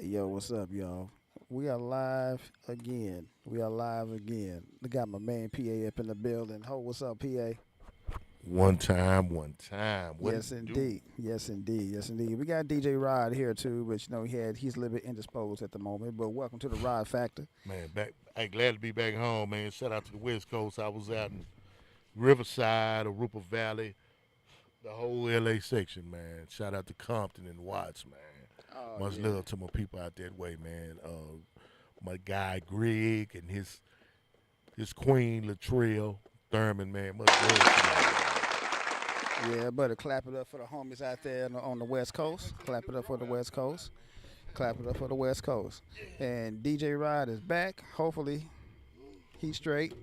Yo, what's up, y'all? We are live again. We are live again. I got my man PA up in the building. Ho, what's up, PA? One time, one time. What Yes, it do? indeed. Yes, indeed. Yes, indeed. We got DJ Rod here too, but he's a little bit indisposed at the moment. But welcome to the Rod Factor. Man, back. Hey, glad to be back home, man. Shout out to the West Coast. I was out in Riverside, Arupa Valley, the whole LA section, man. Shout out to Compton and Watts, man. Oh Much yeah. love to my people out that way, man. My guy Greg and his queen Latrell Thurman, man. Much love to y'all. Yeah, better clap it up for the homies out there on the West Coast. Clap it up for the West Coast. Clap it up for the West Coast. And DJ Rod is back. Hopefully, he's straight.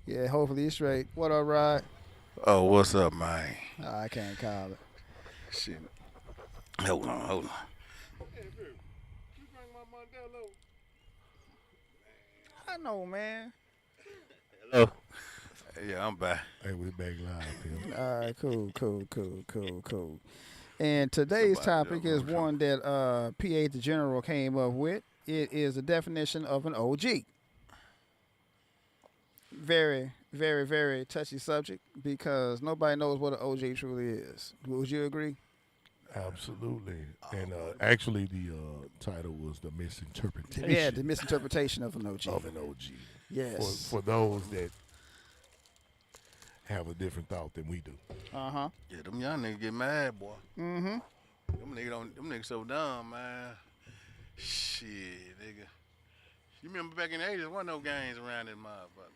Yeah, hopefully he's straight. What up, Rod? Oh, what's up, man? Oh, I can't call it. Shit. Hold on. I know, man. Hello. Yeah, I'm back. Hey, we back live, man. All right, cool. And today's Somebody topic is else. one that PA the General came up with. It is the definition of an OG. Very, very, very touchy subject because nobody knows what an OG truly is. Would you agree? Absolutely. And actually, the title was The Misinterpretation Yeah, the misinterpretation of an OG. of an OG. Yes. For those that have a different thought than we do. Uh-huh. Yeah, them young niggas get mad, boy. Mm-hmm. Them niggas so dumb, man. Shit, nigga. You remember back in the 80s, wasn't no games around in motherfucker.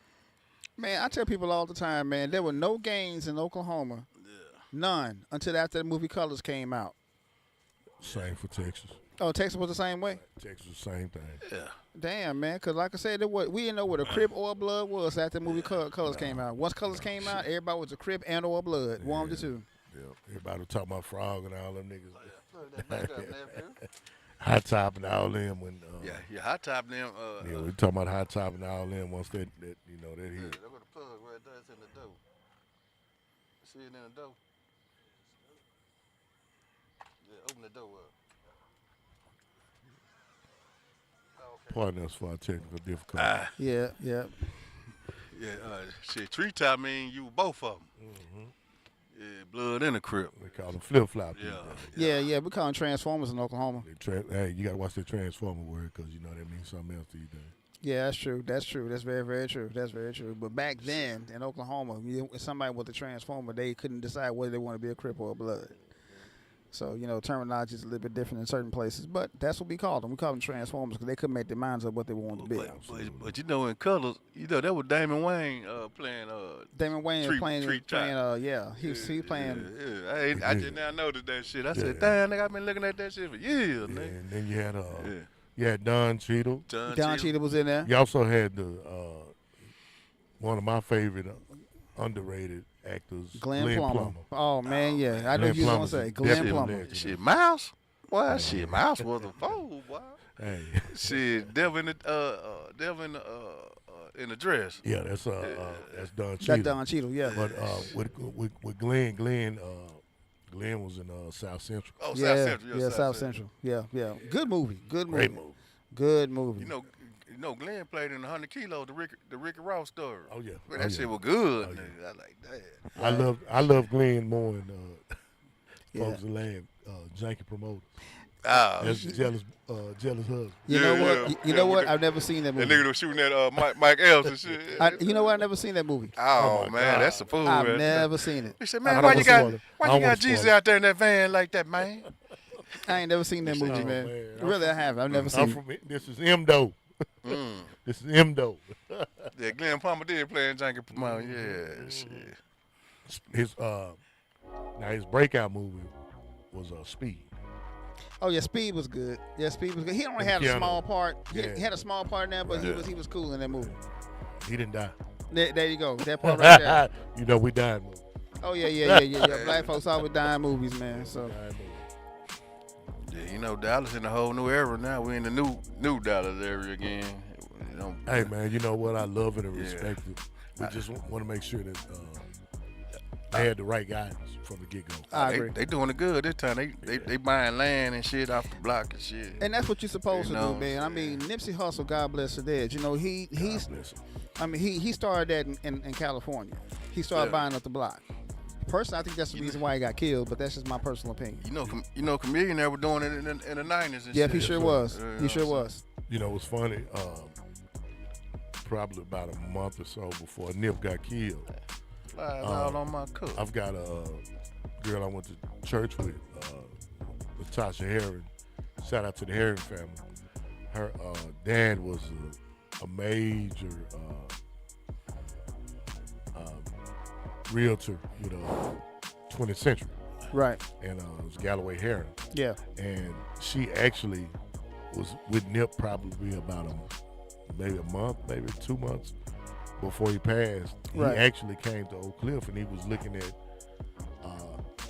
Man, I tell people all the time, man, there were no gangs in Oklahoma. Yeah. None until after the movie Colors came out. Same for Texas. Oh, Texas was the same way? Texas, same thing. Yeah. Damn, man, because like I said, we didn't know what a Crip or Blood was after the movie Colors came out. Once Colors came out, everybody was a Crip and or Blood. One of the two. Yeah. Everybody was talking about Frog and all them niggas. Plug that back up, nephew. Hot Top and all them when Yeah, hot top them. yeah, we talking about Hot Top and all them once that that hit. Look at the plug right there. It's in the dough. See it in the dough? Yeah, open the dough up. Oh, okay. Pardon us for our technical difficulties. Yeah. Yeah, shit, treetop mean you both of them. Yeah, blood in the crib. We call them flip flop. Yeah, we call them Transformers in Oklahoma. Hey, you gotta watch that Transformer word because you know that means something else these days. Yeah, that's true. That's very, very true. That's very true. But back then in Oklahoma, if somebody was a Transformer, they couldn't decide whether they want to be a Crip or a Blood. So, terminology is a little bit different in certain places, but that's what we called them. We called them Transformers because they couldn't make their minds up what they wanted to be. But in Colors, that was Damon Wayne playing. Damon Wayne Treat- playing, Treat Top. he playing. Yeah. I just now noticed that shit. I said, damn, nigga, I've been looking at that shit for years, Yeah, nigga. and then you had Yeah. you had Don Cheadle. Don Cheadle was in there. You also had the one of my favorite underrated actors, Glenn Plummer. Oh man, yeah, I know Glenn you was gonna Plummer's say a Glenn definite Plummer. legend. Shit, Mouse? Boy, shit, Mouse was a fool, boy. Hey, Shit, Devil in the dress. yeah, that's Don Cheadle. That Don Cheadle, yeah. But with Glenn was in Oh, South Central. South Yeah, Central. yeah, South Central. Yeah. Good movie. Great movie. Good movie. You know, Glenn played in 100 Kilo, the Ricky Ross story. Oh yeah, Man, that shit was good. Oh, yeah. Nigga. I like that. I love Glenn more than Yeah. folks that laugh. Janky promoter. Oh, That's jealous husband. You know Yeah, what? yeah, You know yeah, what? with I've never seen that that movie. nigga was shooting at Mike Else and shit. You know what? I've never seen that movie. Oh, Oh, my man, God. that's a fool. I've man. never seen it. He said, I man, don't why wanna you got spoil it. I don't wanna Jesus spoil it. out there in that van like that, man? I ain't never seen that movie, Oh, man. man. Really, I have. I've never I'm seen it. from this is M-Do. This is M-Do. Yeah, Glenn Palmer did play in Janky Promoter. Yeah, shit. His his breakout movie was Speed. Oh yeah, Speed was good. Yeah, Speed was good. He only had a Keanu. small part. He Yeah. had a small part in there, but Yeah. he was cool in that movie. He didn't die. There you go. That part right there. You know we died movie. Oh yeah. Black folks always dying movies, man. So Died movie. Yeah, you know, Dallas in a whole new era now. We in the new Dallas area again. You know, Hey man, you know what? I love it and Yeah. respect it. We just want to make sure that They had the right guys from the get-go. I agree. They doing it good this time. They buying land and shit off the block and shit. And that's what you're supposed You to know do, what I'm man. I saying? mean, Nipsey Hussle, God bless the dead. You know, he's. God bless 'em. I mean, he started that in California. He started Yeah. buying up the block. Personally, I think that's the reason why he got killed, but that's just my personal opinion. You know, Chameleon were doing it in the 90s and Yeah, shit. he sure was. Yeah, He sure so- was. You know, it's funny. Probably about a month or so before Nip got killed, Flies all on my cook. I've got a girl I went to church with, Natasha Herring. Shout out to the Herring family. Her dad was a major realtor, 20th century, Right. and it was Galloway Herring. Yeah. And she actually was with Nip probably about maybe a month, maybe 2 months before he passed. Right. He actually came to Oak Cliff and he was looking at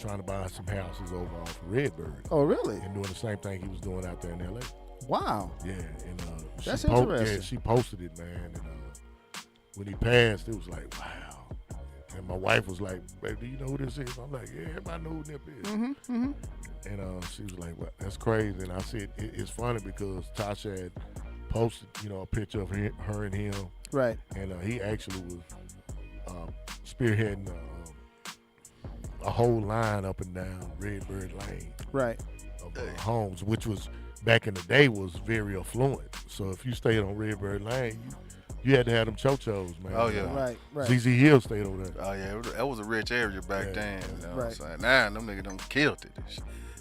trying to buy some houses over off Redbird Oh, really? and doing the same thing he was doing out there in LA. Wow. Yeah, and That's yeah, interesting. she posted it, man. And when he passed, it was like, wow. And my wife was like, "Baby, do you know who this is?" I'm like, "Yeah, everybody know who Nip is." Mm-hmm. And she was like, well, "That's crazy." And I said, "It's funny because Tasha had posted, a picture of her and him, Right. and he actually was spearheading a whole line up and down Redbird Lane Right. of homes, which was back in the day was very affluent. So if you stayed on Redbird Lane, you had to have them chochos, man. Oh, yeah. Right. Right. ZZ Hill stayed over there. Oh yeah, that was a rich area back Yeah. then. You know what I'm Right. saying? Now them niggas done killed it.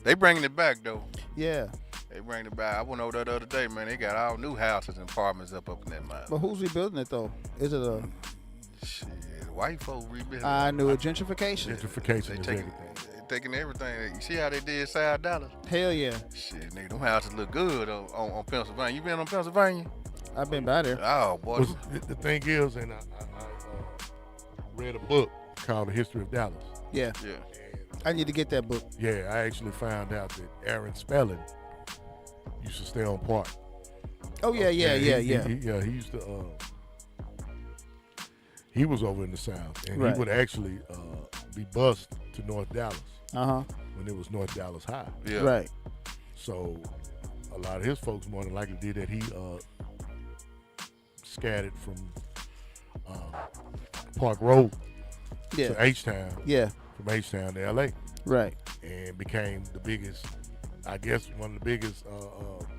They bringing it back though. Yeah. They bringing it back. I went over there the other day, man. They got all new houses and apartments up in that mile. But who's rebuilding it though? Is it a? Shit, white folk rebuilding. I knew it. Gentrification. Gentrification They is taking, everything. they taking everything. You see how they did South Dallas? Hell yeah. Shit, nigga, them houses look good on Pennsylvania. You been on Pennsylvania? I've been by there. Oh boy, Was, the thing is, and I read a book called The History of Dallas. Yeah. yeah. I need to get that book. Yeah, I actually found out that Aaron Spelling used to stay on Park. Oh yeah. Yeah. Yeah. Yeah. He used to. He was over in the South, and Right. he would actually be bused to North Dallas Uh when it was North Dallas High. Yeah. huh. Right. So a lot of his folks more than likely did that. He scattered from Park Road Yeah. to H-Town, Yeah. from H-Town to L.A., Right. and became the biggest, I guess, one of the biggest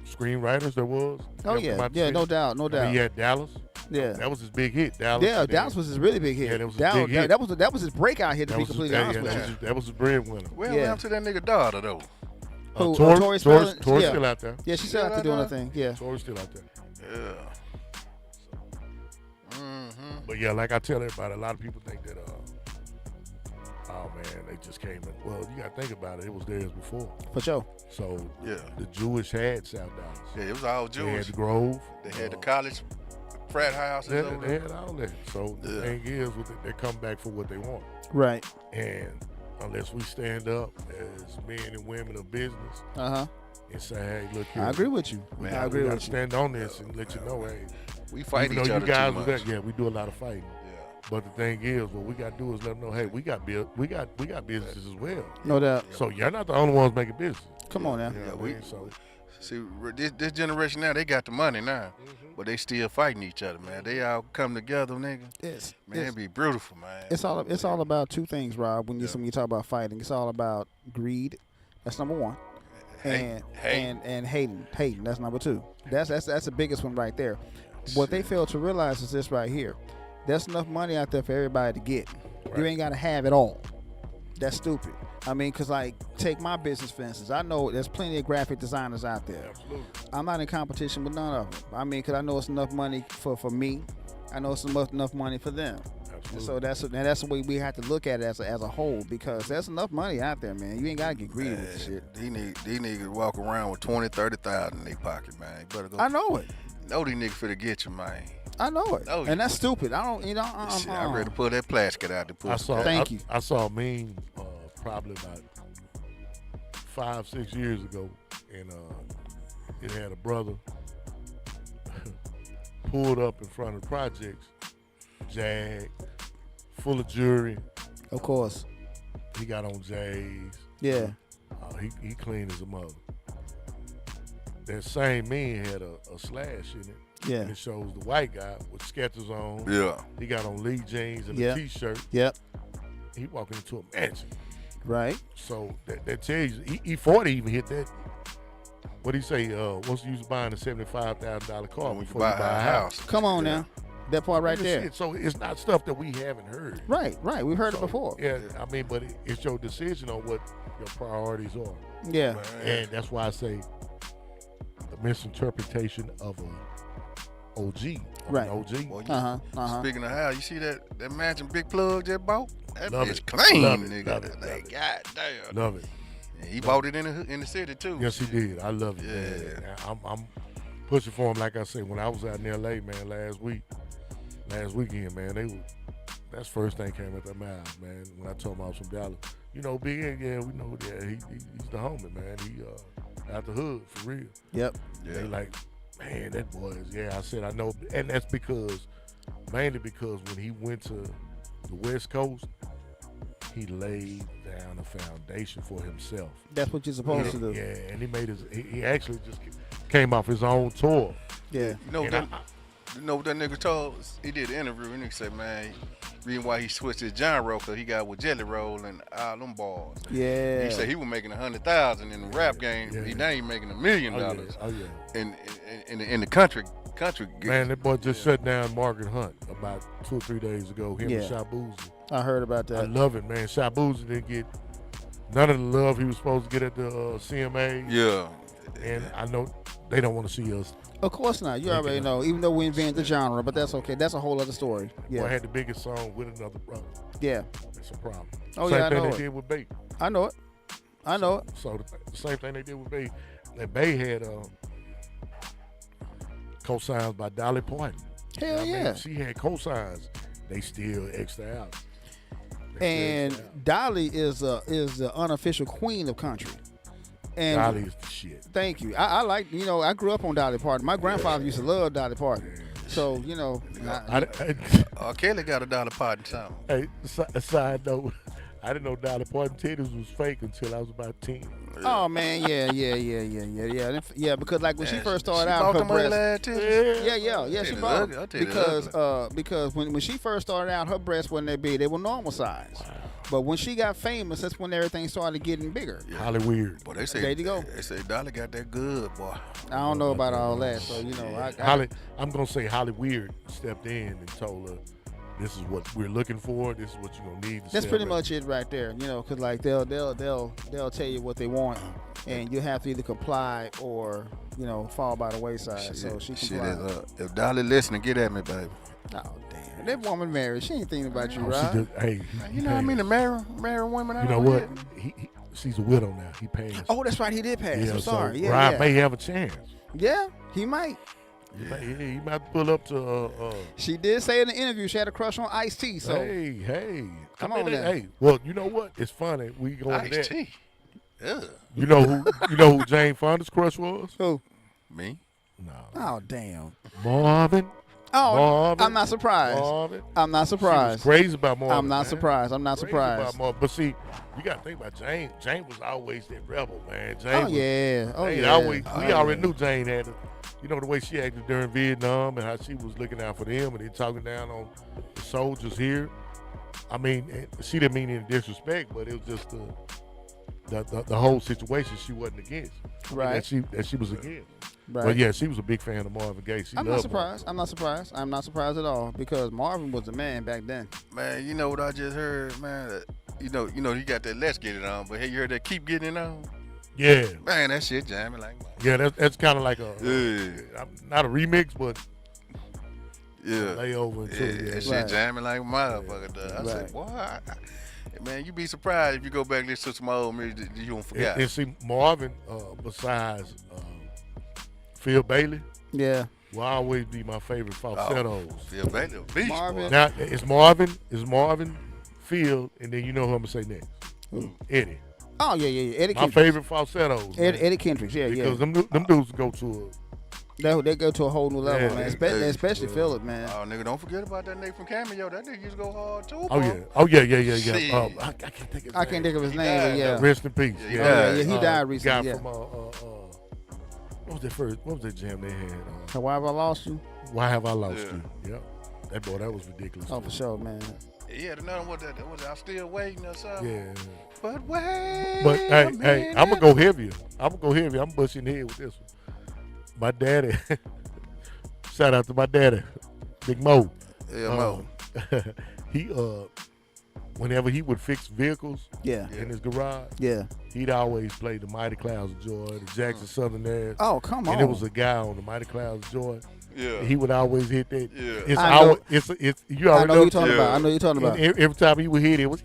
screenwriters there was. Oh after yeah. Michael Yeah. Smith. No doubt. No I mean, doubt. he had Dallas. Yeah. That was his big hit. Dallas. Yeah, and then- Dallas was his really big hit. Yeah, that was his big hit. That was his breakout hit. To that be was his, completely honest with you. that was his breadwinner. Well, Yeah. happened to that nigga daughter though. Who, Tori, Tori Spelling? Tori's Yeah. still out there. Yeah, she's still out there doing her thing. Yeah. Tori's still out there. Yeah. Mm-hmm. But yeah, like I tell everybody, a lot of people think that, oh man, they just came in. Well, you got to think about it. It was theirs before. For sure. So Yeah. the Jewish had South Dallas. Yeah, it was all They had Jewish. the Grove. They had the college frat houses They, over they there. had all that. So the Yeah. thing is, they come back for what they want. Right. And unless we stand up as men and women of business Uh huh. and say, hey, look here. I agree with you. Man, I We agree got to with you. stand on this and let you know, hey, We fight even each though other you guys too was much. that, yeah, we do a lot of fighting. Yeah. But the thing is, what we got to do is let them know, hey, we got businesses as well. No doubt. So you're not the only ones making business. Come on now. You know Yeah, what I we- mean? So See, this generation now, they got the money now, but they still fighting each other, man. They all come together, nigga. It's Man, it'd be beautiful, man. it's all about two things, Rob. When you talk about fighting, it's all about greed. That's number one. And hating. That's number two. That's the biggest one right there. What they fail to realize is this right here. There's enough money out there for everybody to get. You Right. ain't got to have it all. That's stupid. I mean, because, like, take my business, for instance. I know there's plenty of graphic designers out there. absolutely. I'm not in competition with none of them. I mean, because I know it's enough money for me. I know it's enough money for them. And so that's the way we have to look at it as a whole, because there's enough money out there, man. You ain't got to get greedy with the shit. These niggas walk around with 20, 30,000 in their pocket, man. You better go. I know it. Know these niggas finna get you, man. I know it. Oh, And that's stupid. I don't, Shit, I ready to pull that plastic out the pussy. I saw. Thank you. I saw a meme probably about 5-6 years ago, and it had a brother pulled up in front of the projects, Jag, full of jewelry, Of course. He got on J's. Yeah. He clean as a mother. That same man had a slash in it. Yeah. And it shows the white guy with Skechers on. Yeah. He got on Lee jeans and Yeah. a T-shirt. Yep. He walking into a mansion. Right. So that tells you, E40 even hit that. What do you say? What's the use of buying a $75,000 car When you before buy you buy a house. Come on Yeah. now. That part right That's there. it. So it's not stuff that we haven't heard. Right. We've heard So, it before. Yeah, I mean, but it's your decision on what your priorities are. Yeah. Man. And that's why I say the misinterpretation of a OG. Of Right. An OG. Boy, Speaking of how, you see that mansion Big Plug just bought? That Love bitch it. clean, Love it. nigga. Love it. Like, Love it. God damn. Love it. And he bought it in the city too. Yes, he did. I love it, Yeah. man. I'm pushing for him. Like I said, when I was out in LA, man, last weekend, man, that's the first thing came out their mouth, man. When I told him I was from Dallas, you know, Big Ed, yeah, we know that he's the homie, man. He out the hood for real. Yep. They like, man, that boy is. Yeah, I said I know, and that's mainly because when he went to the West Coast, he laid down a foundation for himself. That's what you're supposed to do. Yeah, and he actually just came off his own tour. Yeah. You know, And you know what that nigga told us? He did an interview and he said, man, reason why he switched his genre because he got with Jelly Roll and all them bars. Yeah. He said he was making 100,000 in the rap game. Yeah. He now he making $1 million Oh yeah. in the country. Man, that boy just shut down Margaret Hunt about 2 or 3 days ago. Him and Yeah. Shabuzi. I heard about I that. love it, man. Shabuzi didn't get none of the love he was supposed to get at the CMA. Yeah. And I know they don't want to see us. Of course not. You already know. Even though we invented the genre, but that's okay. That's a whole other story. Boy, I Yeah. had the biggest song with another brother. Yeah. That's a problem. Oh, Same yeah, I thing know they it. did with Bay. I know it. I know it. So the same thing they did with Bay. That Bay had cosigns by Dolly Parton. Hell You know what I mean? yeah. She had cosigns. They still extra out. And Dolly is the unofficial queen of country. And Dolly is the shit. thank you. I like, I grew up on Dolly Parton. My grandfather used to love Dolly Parton. So, Kelly got a Dolly Parton song. Hey, a side note, I didn't know Dolly Parton titties was fake until I was about 10. oh man, yeah. Yeah, because like when she first started She out, bought her them ugly breasts. ass titties. Yeah, she Titties bought ugly. I'll them. tell you that because when she first started out, her breasts wasn't that big. They were normal size. But when she got famous, that's when everything started getting bigger. Holly Weird. Boy, they say There you go. They say Dolly got that good, boy. I don't know about all that, so I'm gonna say Holly Weird stepped in and told her, "This is what we're looking for. This is what you're gonna need." To that's sell pretty it." much it right there. Because like they'll tell you what they want, and you have to either comply or fall by the wayside. So she complied. If Dolly listening, get at me, baby. Oh damn, that woman married. She ain't thinking about you, Oh, right? she just, hey, You know what I mean? To marry women. You know what? She's a widow now. He passed. Oh, that's right. He did pass. yeah, I'm sorry. So Rob Yeah, may have a chance. yeah, he might. He might pull up to. She did say in the interview she had a crush on Ice-T. So Hey, Come I mean, on now. Hey, well, you know what? It's funny. We go into that. Ice-T. Yeah. You know who Jane Fonda's crush was? who? Me? No, Oh damn. Marvin. Oh, Marvin. I'm not surprised. Marvin. I'm not She was surprised. crazy about Marvin. I'm not man. surprised. I'm not Crazy surprised. about Marvin. But see, you got to think about Jane. Jane was always that rebel, man. Jane Oh was, yeah. Oh Jane yeah. always, Oh, we already yeah. knew Jane had the way she acted during Vietnam and how she was looking out for them and then talking down on the soldiers here. I mean, she didn't mean any disrespect, but it was just the whole situation she wasn't against. I mean, Right. that she was against. Right. But yeah, she was a big fan of Marvin Gaye. She I'm not loved surprised. I'm not surprised. I'm not surprised at all because Marvin was the man back then. Man, you know what I just heard, man? You know, you got that Let's Get It On, but hey, you heard that Keep Getting It On? Marvin. Yeah, Man, that shit jamming like yeah, that's kind of like Yeah. not a remix, but yeah. layover Yeah, too. that Yeah. shit Right. jamming like a motherfucker does. I Right. said, boy, man, you be surprised if you go back and listen to some old music that you don't forget. And see, Marvin, besides Phil Bailey, Yeah. will always be my favorite falsettos. Phil Bailey, a beast, Marvin. boy. Now, it's Marvin, Phil, and then you know who I'm going to say next. Who? Eddie. Oh yeah. Eddie My Kendricks. favorite falsettos. man. Eddie Kendricks. Yeah, Because yeah. them dudes go to They go to a whole new level, Yeah, man. hey, Especially Philip, man. Oh, nigga, don't forget about that nigga from Cameo. That nigga used to go hard too. Oh bro. yeah. Oh yeah. Shit. I can't think of his I can't name. think of his He name, but died, yeah. though. Rest in peace. Yeah, Yeah, he died. Yeah, he died Guy recently, yeah. from what was that jam they had? So why have I lost you? Why have I lost Yeah. you? Yep. That was ridiculous. Oh, for sure, man. Yeah, another one that was I still waiting or something. Yeah. But wait. But hey, a I'm gonna minute. go heavier. I'm bushing head with this one. My daddy. Shout out to my daddy, Big Mo. Yeah, Mo. He whenever he would fix vehicles Yeah. in his garage, Yeah. he'd always play the Mighty Clouds of Joy, the Jackson Southern Air. Oh, come on. And there was a guy on the Mighty Clouds of Joy. Yeah. He would always hit that. Yeah. It's I know. always, it's you I already know know. you're talking Yeah. about. I know you're talking And about. every time he would hit it, it was.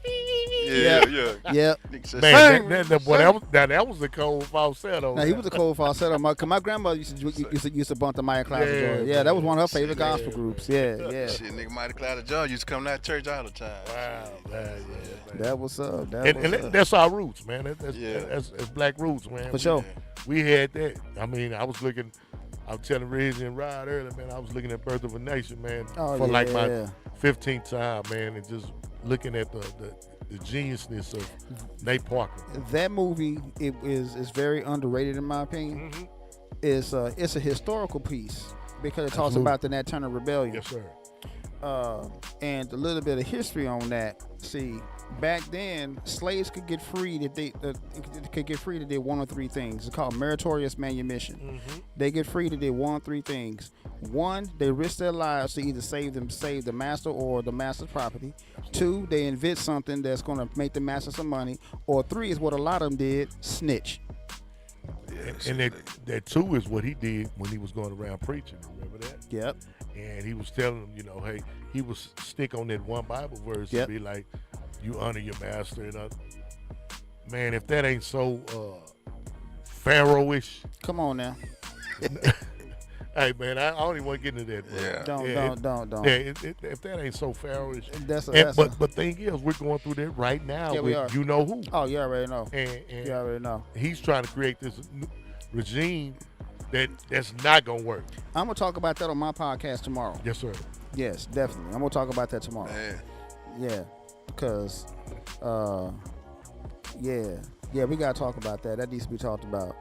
Yeah, yeah. Yep. Nigga said, Man, "Sing, boy, sing." that was a cold falsetto. Now he was a cold falsetto. Cause my grandmother used to bump the Maya Clouds. Yeah, Yeah, that was one of her favorite yeah. gospel groups. Yeah, yeah. Shit, nigga, Mighty Cloud of Joy used to come to that church all the time. Wow, man, yeah, man. That was up. And that's our roots, man. That's Yeah. that's black roots, man. For sure. We had that. I mean, I was telling Reggie and Rod earlier, man, I was looking at Birth of a Nation, man, Oh, for like my yeah. 15th time, man, and just looking at the geniusness of Nate Parker. That movie is very underrated in my opinion. Mm-hmm. It's a historical piece because it talks Absolutely. about the Nat Turner Rebellion. Yes, sir. And a little bit of history on that. See, back then, slaves could get freed if they did one of three things. It's called meritorious manumission. Mm-hmm. They get free to do one of three things. One, they risk their lives to either save the master or the master's property. Two, they invent something that's going to make the master some money. Or three is what a lot of them did: snitch. And that too is what he did when he was going around preaching. Remember that? Yep. And he was telling them, you know, hey, he was stick on that one Bible verse Yep. and be like, you honor your master. And man, if that ain't so Pharaoh-ish, Come on now. hey man, I don't even want to get into that. Bro. Yeah. Don't. Yeah, if that ain't so Pharaoh-ish. But thing is, we're going through that right now Yeah, we are. with you know who. Oh, you already know. And You already know. he's trying to create this new regime that's not gonna work. I'm gonna talk about that on my podcast tomorrow. Yes, sir. Yes, definitely. I'm gonna talk about that tomorrow. Man. Yeah, because, yeah, we gotta talk about that. That needs to be talked about.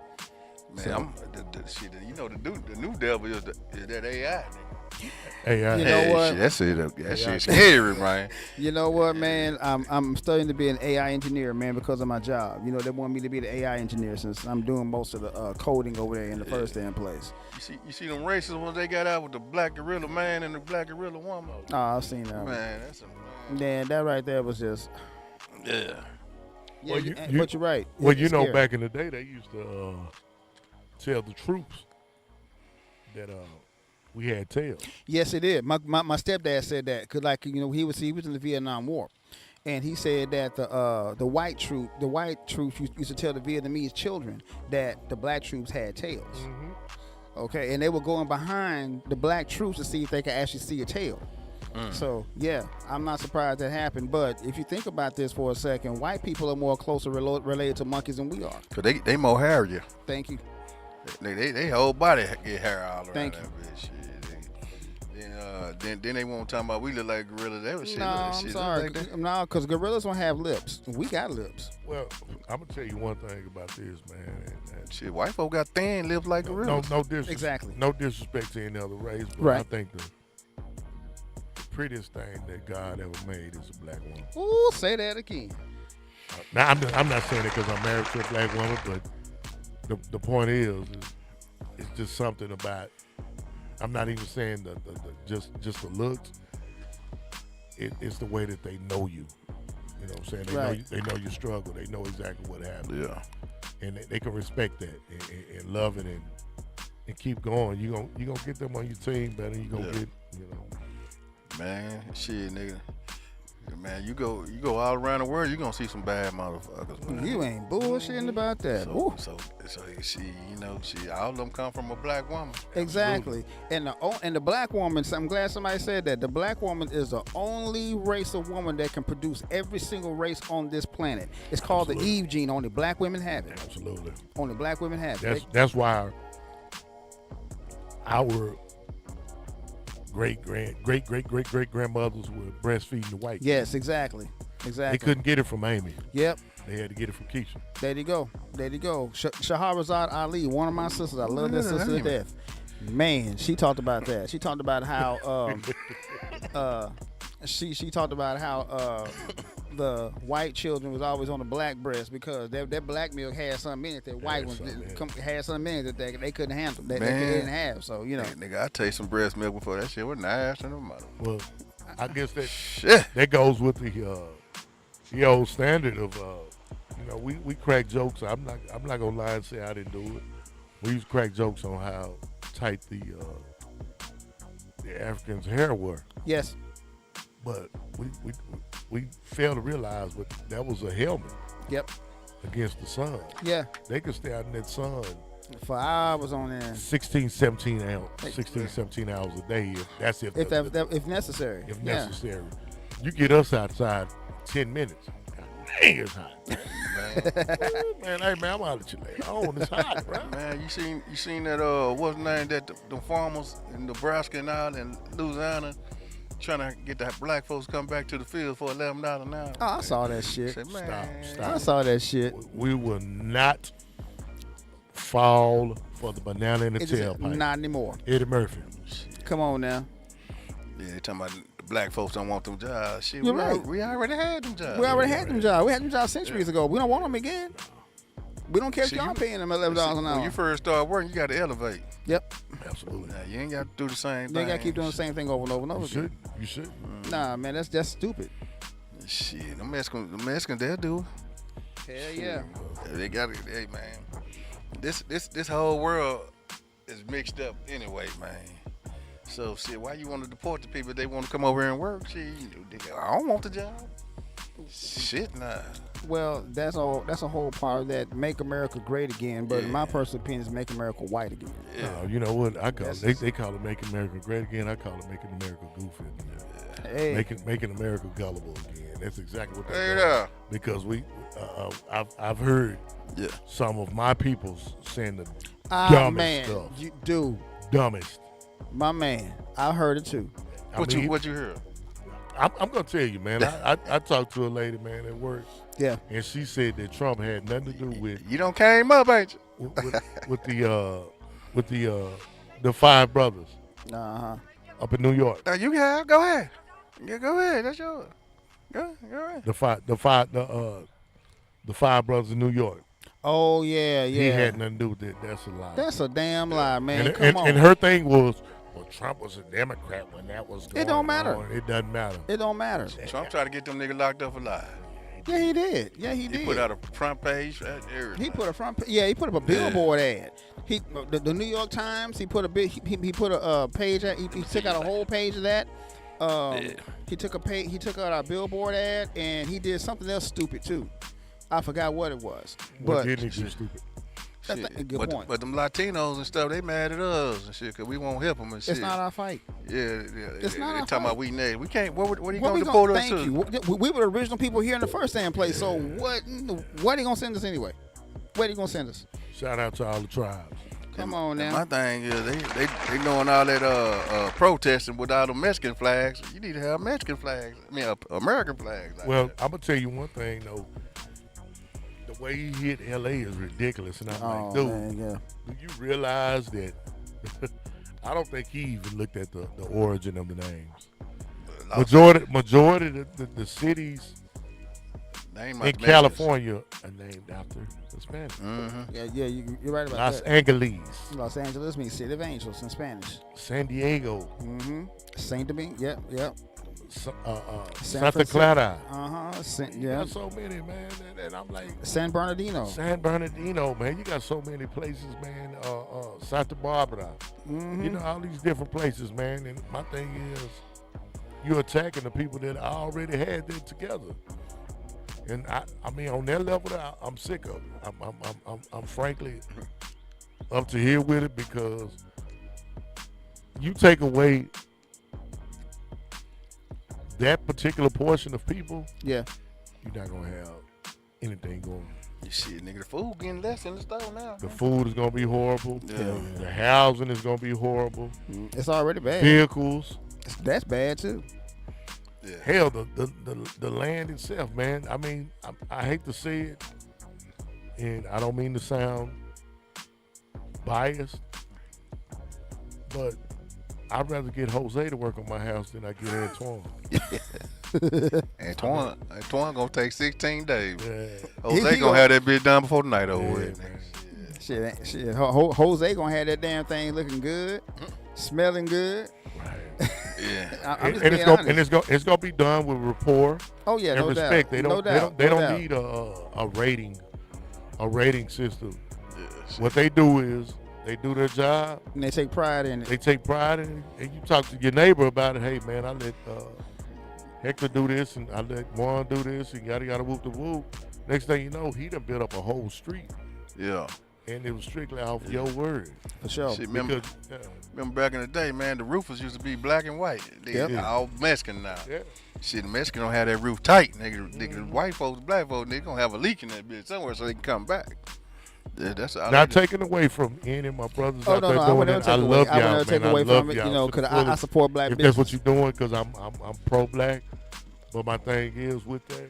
Man, So- I'm shit. You know the new devil is that AI. Nigga. Hey, You know what? Shit, that shit scary, man. You know what, man? I'm studying to be an AI engineer, man, because of my job. You know, they want me to be the AI engineer since I'm doing most of the coding over there in the first damn place. You see them racist ones they got out with the black gorilla man and the black gorilla woman. Oh, I've seen that. Man, that's a Man, that right there was just. yeah. Yeah, Well, but you're right. Well, It's you know, scary. back in the day, they used to tell the troops that we had tails. Yes, it did. My stepdad said that because, like, you know, he was in the Vietnam War, and he said that the white troops used to tell the Vietnamese children that the black troops had tails. Okay, and they were going behind the black troops to see if they could actually see a tail. So yeah, I'm not surprised that happened. But if you think about this for a second, white people are more closer related to monkeys than we are. Cause they more hairier. Thank you. They whole body get hair all around Thank that you. bitch. Shit. Then they won't talk about we look like gorillas. They was shit. No, I'm shit, sorry. Like that. No, because gorillas don't have lips. We got lips. Well, I'm gonna tell you one thing about this, man. And Shit, white folk got thin lips like gorillas. no disrespect. Exactly. No disrespect to any other race, but Right. I think the prettiest thing that God ever made is a black woman. Ooh, say that again. Now, I'm not saying it because I'm married to a black woman, but the point is it's just something about. I'm not even saying the just the looks. It's the way that they know you. You know what I'm saying? Right. They know your struggle. They know exactly what happened. Yeah. And they can respect that and love it and keep going. You gonna get them on your team better. You gonna Yeah. get, you know. Man, shit, nigga. Man, you go all around the world, you gonna see some bad motherfuckers. Man. You ain't bullshitting about that. Ooh. So she, all of them come from a black woman. Exactly. And the black woman, I'm glad somebody said that. The black woman is the only race of woman that can produce every single race on this planet. It's called the Eve gene. Only black women have it. Absolutely. Only black women have it. That's why our great grandmothers were breastfeeding the white. Yes, exactly. They Exactly. couldn't get it from Amy. Yep. They had to get it from Keisha. There you go. There you go. Shahrazad Ali, one of my sisters. I love that sister to death. Man, she talked about that. She talked about how she talked about how the white children was always on the black breast because that black milk had something in it that white ones had something in it that they couldn't handle. That they didn't have. So you know, Nigga, I taste some breast milk before that shit was nice and the mother. Well, I guess Shit. that goes with the old standard of we crack jokes. I'm not gonna lie and say I didn't do it. We used to crack jokes on how tight the Africans' hair were. yes, But we fail to realize that that was a helmet yep, against the sun. yeah. They could stay out in that sun For hours on end, 16, 17 hours a day. If necessary. if Yeah. necessary. You get us outside 10 minutes. Dang, it's hot. Man, hey man, I'm out at you later. Oh, it's hot, bro. Man, you seen that what's the name that the farmers in Nebraska and out in Louisiana trying to get the black folks to come back to the field for $11 an hour. Oh, I saw that shit. Said, man, Stop. I saw that shit. We will not fall for the banana in the It's just tailpipe. not anymore. Eddie Murphy. Come on now. Yeah, they talking about the black folks don't want them jobs. Shit, You're we right. we already had them jobs. We already had them jobs. We had them jobs centuries ago. We don't want them again. We don't care if See, y'all you- paying them $11 an When hour. you first start working, you got to elevate. Yep. Absolutely. Now, you ain't got to do the same You thing. ain't got to keep doing the same thing over and over and over You again. should. You should. Nah, man, that's stupid. Shit, the Mexicans, they'll do it. Hell yeah. They got it. Hey, man. This whole world is mixed up anyway, man. So, shit, why you want to deport the people? They want to come over here and work. Shit, I don't want the job. Shit, nah. Well, that's a whole part of that Make America Great Again, but Yeah. my personal opinion is Make America White Again. Yeah. You know what? I call That's it. They call it Making America Great Again. I call it Making America Goofy again. Hey, Making America gullible again. That's exactly what Hey, they're doing. there. Because I've heard Yeah. some of my people saying the ah, dumbest man, stuff. dude, dumbest. my man, I heard it too. What you hear? I'm gonna tell you, man. I talked to a lady, man, at work, Yeah. and she said that Trump had nothing to do with You don't came up, ain't you? with the five brothers Uh-huh. up in New York. You can have. Go ahead. Yeah, go ahead. That's yours. Go ahead. The five brothers in New York. Oh yeah, yeah. He had nothing to do with it. That's a lie. That's a damn lie, man. and, Come and, on. and her thing was, well, Trump was a Democrat when that was going don't matter. on. It doesn't matter. It don't matter. Trump tried to get them niggas locked up alive. Yeah, he did. Yeah, he He did. put out a front page. Everything. He put a front. Yeah, he put up a billboard ad. The New York Times. He put a big. He put a page. He took out a whole page of that. He took a page. He took out our billboard ad, and he did something else stupid too. I forgot what it was. What But didn't he do stupid? that's Shit. a good but, point. But them Latinos and stuff, they mad at us and shit, cause we won't help them and shit. It's not our fight. Yeah. It's not They our talking fight. about we next. We can't. What are you What going we to gonna deport us thank to? you? We were the original people here in the first damn place. So what are you gonna send us anyway? Where are you gonna send us? Shout out to all the tribes. Come on And now. my thing is they doing all that protesting with all the Mexican flags. You need to have Mexican flags. I mean, American flags. out Well, there. I'm gonna tell you one thing though. The way he hit LA is ridiculous, and I'm Oh like, dude, man, yeah. do you realize that? I don't think he even looked at the origin of the names. Majority of the cities Name in California are named after Hispanic. Mm-hmm. Yeah, you're right about Los that. Angeles, Los Angeles means City of Angels in Spanish. San Diego, Mm-hmm. Saint Domingue. Yep. Santa Francisco. Clara. Yeah. You got so many, man, and I'm like, San Bernardino. San Bernardino, man. You got so many places, man. Santa Barbara. Mm-hmm. You know, all these different places, man. And my thing is, you're attacking the people that already had that together. And I mean, on that level, I'm sick of it. I'm frankly up to here with it because you take away that particular portion of people, Yeah. you're not gonna have anything going Shit, nigga, the food getting less in the store now. The man. food is gonna be horrible. Yeah. The housing is gonna be horrible. It's already bad. Vehicles. That's bad too. Yeah. Hell, the land itself, man. I mean, I hate to say it, and I don't mean to sound biased, but I'd rather get Jose to work on my house than I get Antoine. Antoine gonna take 16 days. Yeah. Jose He gonna go- have that bitch done before the night over Yeah, with. man. Shit. Jose gonna have that damn thing looking good, smelling good. Right. Yeah. I'm just And being it's gonna be done with rapport Oh yeah, and no respect. doubt. They don't no doubt. they no don't doubt. need a rating system. Yeah, shit. What they do is they do their job. And they take pride in it. They take pride in it, and you talk to your neighbor about it. Hey man, I let Hector do this, and I let Juan do this, and yada yada whoop the whoop. Next thing you know, he done built up a whole street, Yeah. and it was strictly off your word. For sure. Shit, remember, Because, remember back in the day, man, the roofers used to be black and white. They Yep. all Mexican now. yeah, Shit, the Mexican don't have that roof tight. Nigga, the white folks, black folks, they gonna have a leak in that bitch somewhere so they can come back. Yeah, that's all. not taking away from any of my brothers Oh out no, there no, I doing would never it. take I away. love I would y'all, never take man. away I love from it, y'all. you know, to the because I fullest. support black If business. that's what you're doing, because I'm pro-black. But my thing is with that,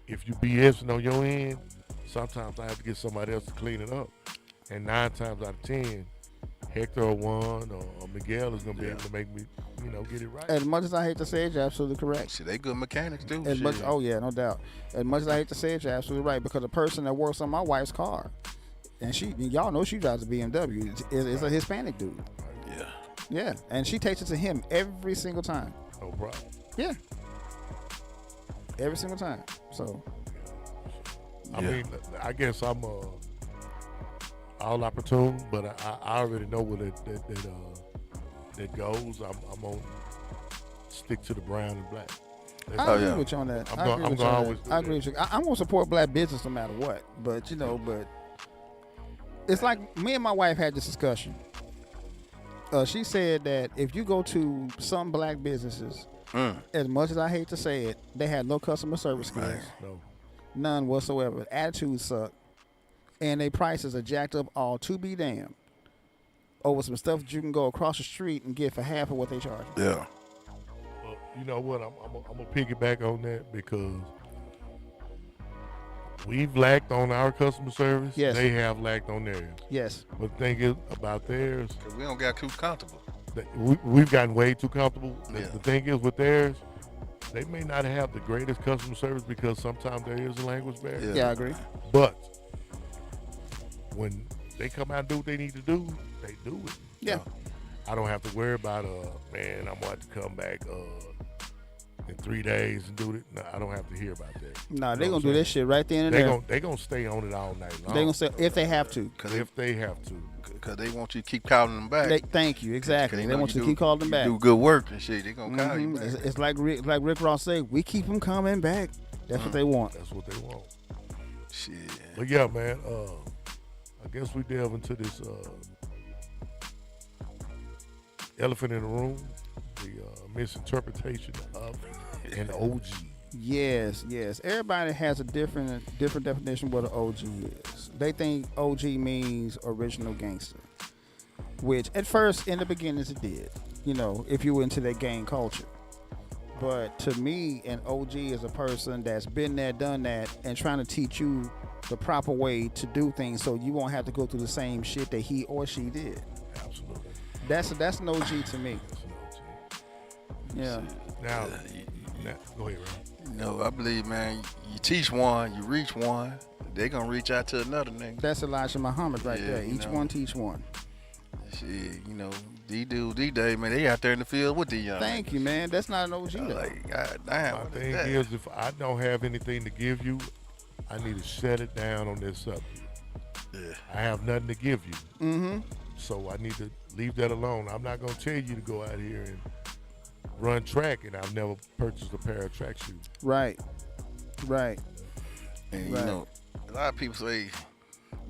if you BSing on your end, sometimes I have to get somebody else to clean it up. And 9 times out of 10, Hector or Juan or Miguel is gonna be able to make me, get it right. As much as I hate to say it, you're absolutely correct. Shit, they good mechanics too. As Shit. much, oh yeah, no doubt. As much as I hate to say it, you're absolutely right. Because the person that works on my wife's car, and y'all know she drives a BMW, is a Hispanic dude. Yeah. Yeah, and she takes it to him every single time. No problem. Yeah, every single time. So I Yeah. mean, I guess I'm all opportune, but I already know where that goes. I'm gonna stick to the brown and black. That's I all. agree yeah. with you on that. I'm I gonna- agree I'm with you gonna on always that. do I agree that. with you. I'm gonna support black business no matter what. But it's like me and my wife had this discussion. She said that if you go to some black businesses, as much as I hate to say it, they had no customer service skills, No. none whatsoever. Attitudes suck, and their prices are jacked up all to be damned over some stuff that you can go across the street and get for half of what they charge. Yeah. Well, you know what? I'm gonna piggyback on that because we've lacked on our customer service. Yes. They have lacked on theirs. Yes, But the thing is about theirs, Cause we don't got too comfortable. we've gotten way too comfortable. Yeah. The thing is with theirs, they may not have the greatest customer service because sometimes there is a language barrier. yeah, I agree. But when they come out and do what they need to do, they do it. Yeah. I don't have to worry about man, I'm about to come back in 3 days and do it. No, I don't have to hear about that. Nah, they You know gonna what do I'm this shit right then and saying? there. They gonna stay on it all night long. They gonna say if they have to. if they have to. Cause they want you to keep calling them back. Thank you. Exactly. They know want you to do- keep calling them back. Do good work and shit. They gonna call you Mhm. back. It's like Rick Ross said, we keep them coming back. That's what they want. That's what they want. Shit. But yeah, man. I guess we delve into this elephant in the room, the misinterpretation of an OG. Yes. Everybody has a different definition of what an OG is. They think OG means original gangster, which at first, in the beginnings, it did. If you were into that gang culture. But to me, an OG is a person that's been there, done that, and trying to teach you the proper way to do things so you won't have to go through the same shit that he or she did. Absolutely. That's an OG to me. That's an OG. Yeah. Now, go ahead, Ron. I believe, man, you teach one, you reach one, they gonna reach out to another nigga. That's Elijah Muhammad right Yeah, there. you Each know. one teach one. Shit, these dudes these days, man, they out there in the field with these young Thank you, man. That's not an OG niggas. though. Like, god damn, My what thing that? is, if I don't have anything to give you, I need to shut it down on this subject. Yeah. I have nothing to give you, Mm-hmm. so I need to leave that alone. I'm not gonna tell you to go out here and run track, and I've never purchased a pair of track shoes. Right. And Right. a lot of people say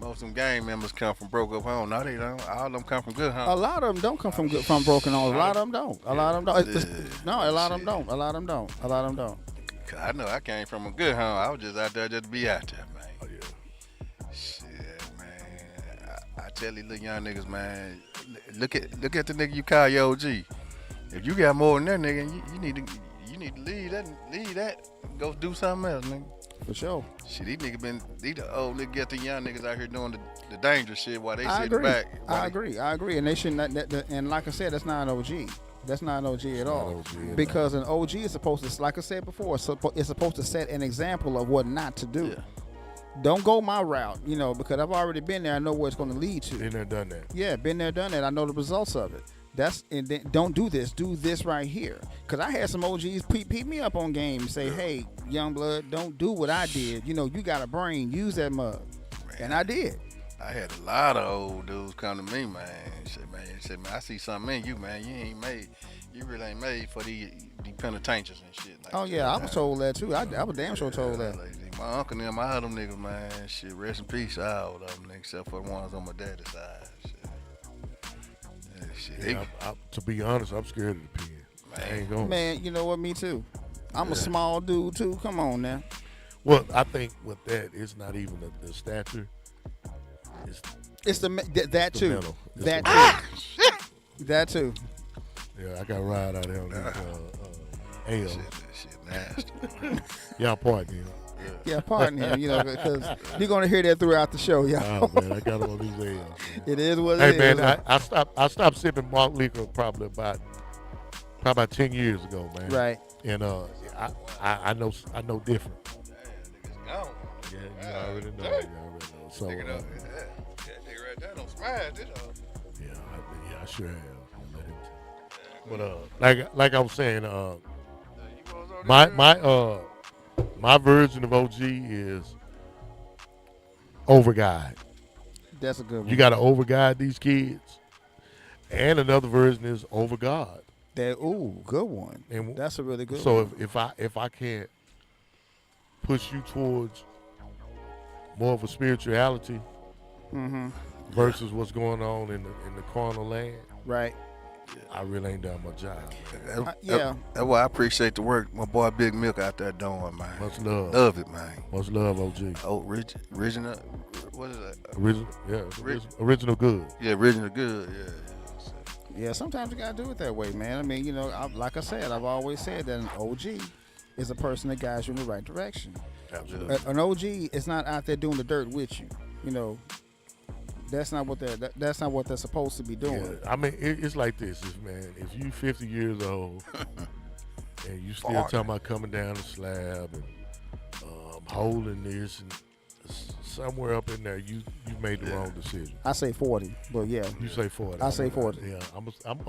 most of them gang members come from broke up homes. No, they don't. All of them come from good A homes. lot of them don't come from broken homes. A lot of them don't. A lot of them don't. Yeah. No, a lot of them don't. A lot of them don't. A lot of them don't. 'Cause I know I came from a good home. I was just out there just to be out there, man. Oh yeah. Shit, man. I tell these little young niggas, man, look at the nigga you call your OG. If you got more than that nigga, you need to leave that, go do something else, nigga. For sure. Shit, these the old niggas get the young niggas out here doing the dangerous shit while they I sit agree. back. I agree. And they should not. And like I said, that's not an OG. That's not an OG at all. Not OG at Because an OG is supposed to, like I said before, it's supposed to set an example of what not to do. Yeah. Don't go my route, because I've already been there. I know where it's going to lead to. Been there, done that. Yeah, been there, done that. I know the results of it. And then don't do this. Do this right here. Because I had some OGs peep me up on game and say, hey, young blood, don't do what I did. You got a brain. Use that mug. And I did. I had a lot of old dudes come to me, man. Said, man, I see something in you, man. You really ain't made for the penitentiaries and shit. Like Oh, yeah, that. I was told that, too. I was damn sure told that. Like, my uncle and them, I had them niggas, man. Shit, rest in peace, all of them, niggas, except for the ones on my daddy's side. Shit. Yeah, to be honest, I'm scared of the pen. I ain't going. Man, you know what? Me, too. I'm a small dude, too. Come on, now. Well, I think with that, it's not even the stature. It's that, too. mental. It's That, the too. That, too. Yeah, I got a ride out there on this Shit nasty. Y'all pardon me. Yeah, pardon him, because you're going to hear that throughout the show, y'all. Oh, man, I got him on these L's. It is what it is. Hey, man, I stopped sipping malt liquor probably about 10 years ago, man. Right. And I know different. Niggas gone. Yeah, you already know. So, Nigga, that nigga right there don't smash it, though. yeah, I sure have. But like I was saying, my version of OG is overguide. That's a good one. You got to overguide these kids, and another version is overguard. Good one. And That's a really good so one. if I can't push you towards more of a spirituality versus what's going on in the carnal land, Right. I really ain't done my job. Yeah. That's why I appreciate the work my boy Big Milk out there doing, man. Much love. Love it, man. Much love, OG. Oh, original, what is that? Original good. Yeah, original good, yeah. Yeah, sometimes you got to do it that way, man. I mean, like I said, I've always said that an OG is a person that guides you in the right direction. Absolutely. An OG is not out there doing the dirt with you. That's not what they're supposed to be doing. Yeah, I mean, it's like this, man. If you 50 years old and you still talking about coming down the slab and holding this, and somewhere up in there, you made the wrong decision. I say 40, but yeah. You say 40. I say 40. Yeah, I'm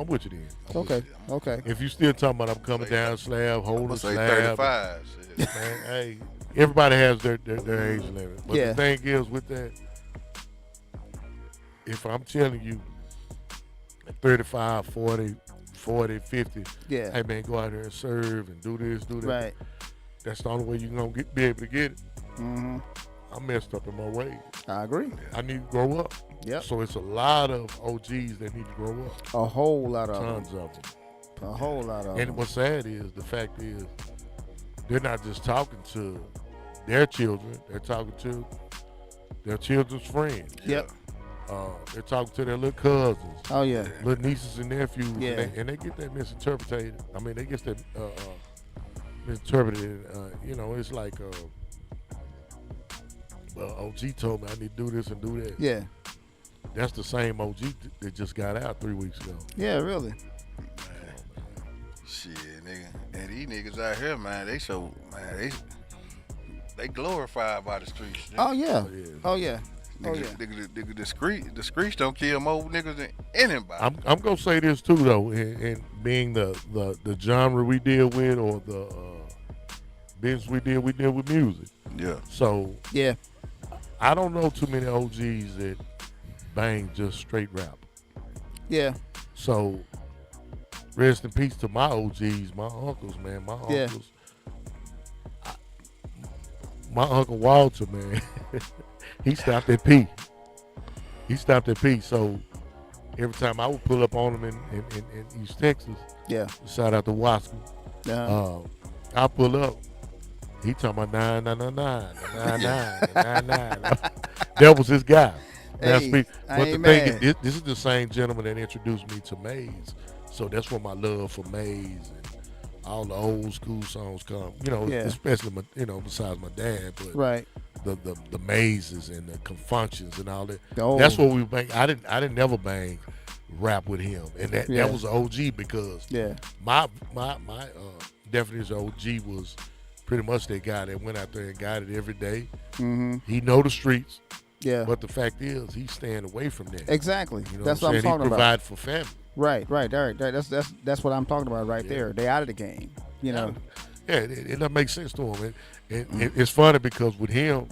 with you then. Okay. If you still talking about I'm coming down the slab, holding the say slab, 35. Shit. man, hey, everybody has their age limit. But Yeah. the thing is with that, if I'm telling you at 35, 40, 50, Yeah. hey man, go out there and serve and do this, do that. Right. That's the only way you're going to be able to get it. Mm-hmm. I'm messed up in my ways. I agree. I need to grow up. Yep. So it's a lot of OGs that need to grow up. A whole lot of them. Tons of them. A whole lot of And them. what's sad is, the fact is, they're not just talking to their children, they're talking to their children's friends. Yep. They're talking to their little cousins, Oh, yeah. little nieces and nephews, Yeah. and they get that misinterpreted. I mean, they get that misinterpreted. It's like, well, OG told me I need to do this and do that. Yeah. That's the same OG that just got out 3 weeks ago. Yeah, really. Shit, nigga. And these niggas out here, man, they glorified by the streets. Nigga. Oh, yeah. Oh, yeah. Oh, yeah. Oh, Nigga, yeah. nigga, the streets don't kill more niggas than anybody. I'm gonna say this too though, and being the genre we deal with, or the business we deal with music. Yeah. So Yeah. I don't know too many OGs that bang just straight rap. Yeah. So rest in peace to my OGs, my uncles, man. My Yeah. uncles. My Uncle Walter, man, he stopped at P. So every time I would pull up on him in East Texas, Yeah. shout out to Wasco, Uh-huh. I pull up He talking about 999, 99, That was his guy. Now Hey, speak. I But the ain't thing is, mad. this is the same gentleman that introduced me to Maze. So that's where my love for Maze and all the old school songs come. You know, Yeah. especially besides my dad, but Right. the mazes and the confunctions and all that. Oh. That's what we bang. I didn't never bang rap with him, and Yeah. that was OG because Yeah. my definition of OG was pretty much that guy that went out there and got it every day. Mm-hmm. He know the streets, Yeah. but the fact is he's staying away from that. Exactly. You know That's what what I'm I'm saying? talking He about. provide for family. Right. Right. That's what I'm talking about right Yeah. there. They out of the game. You know. Yeah, it that makes sense to him. It's funny because with him,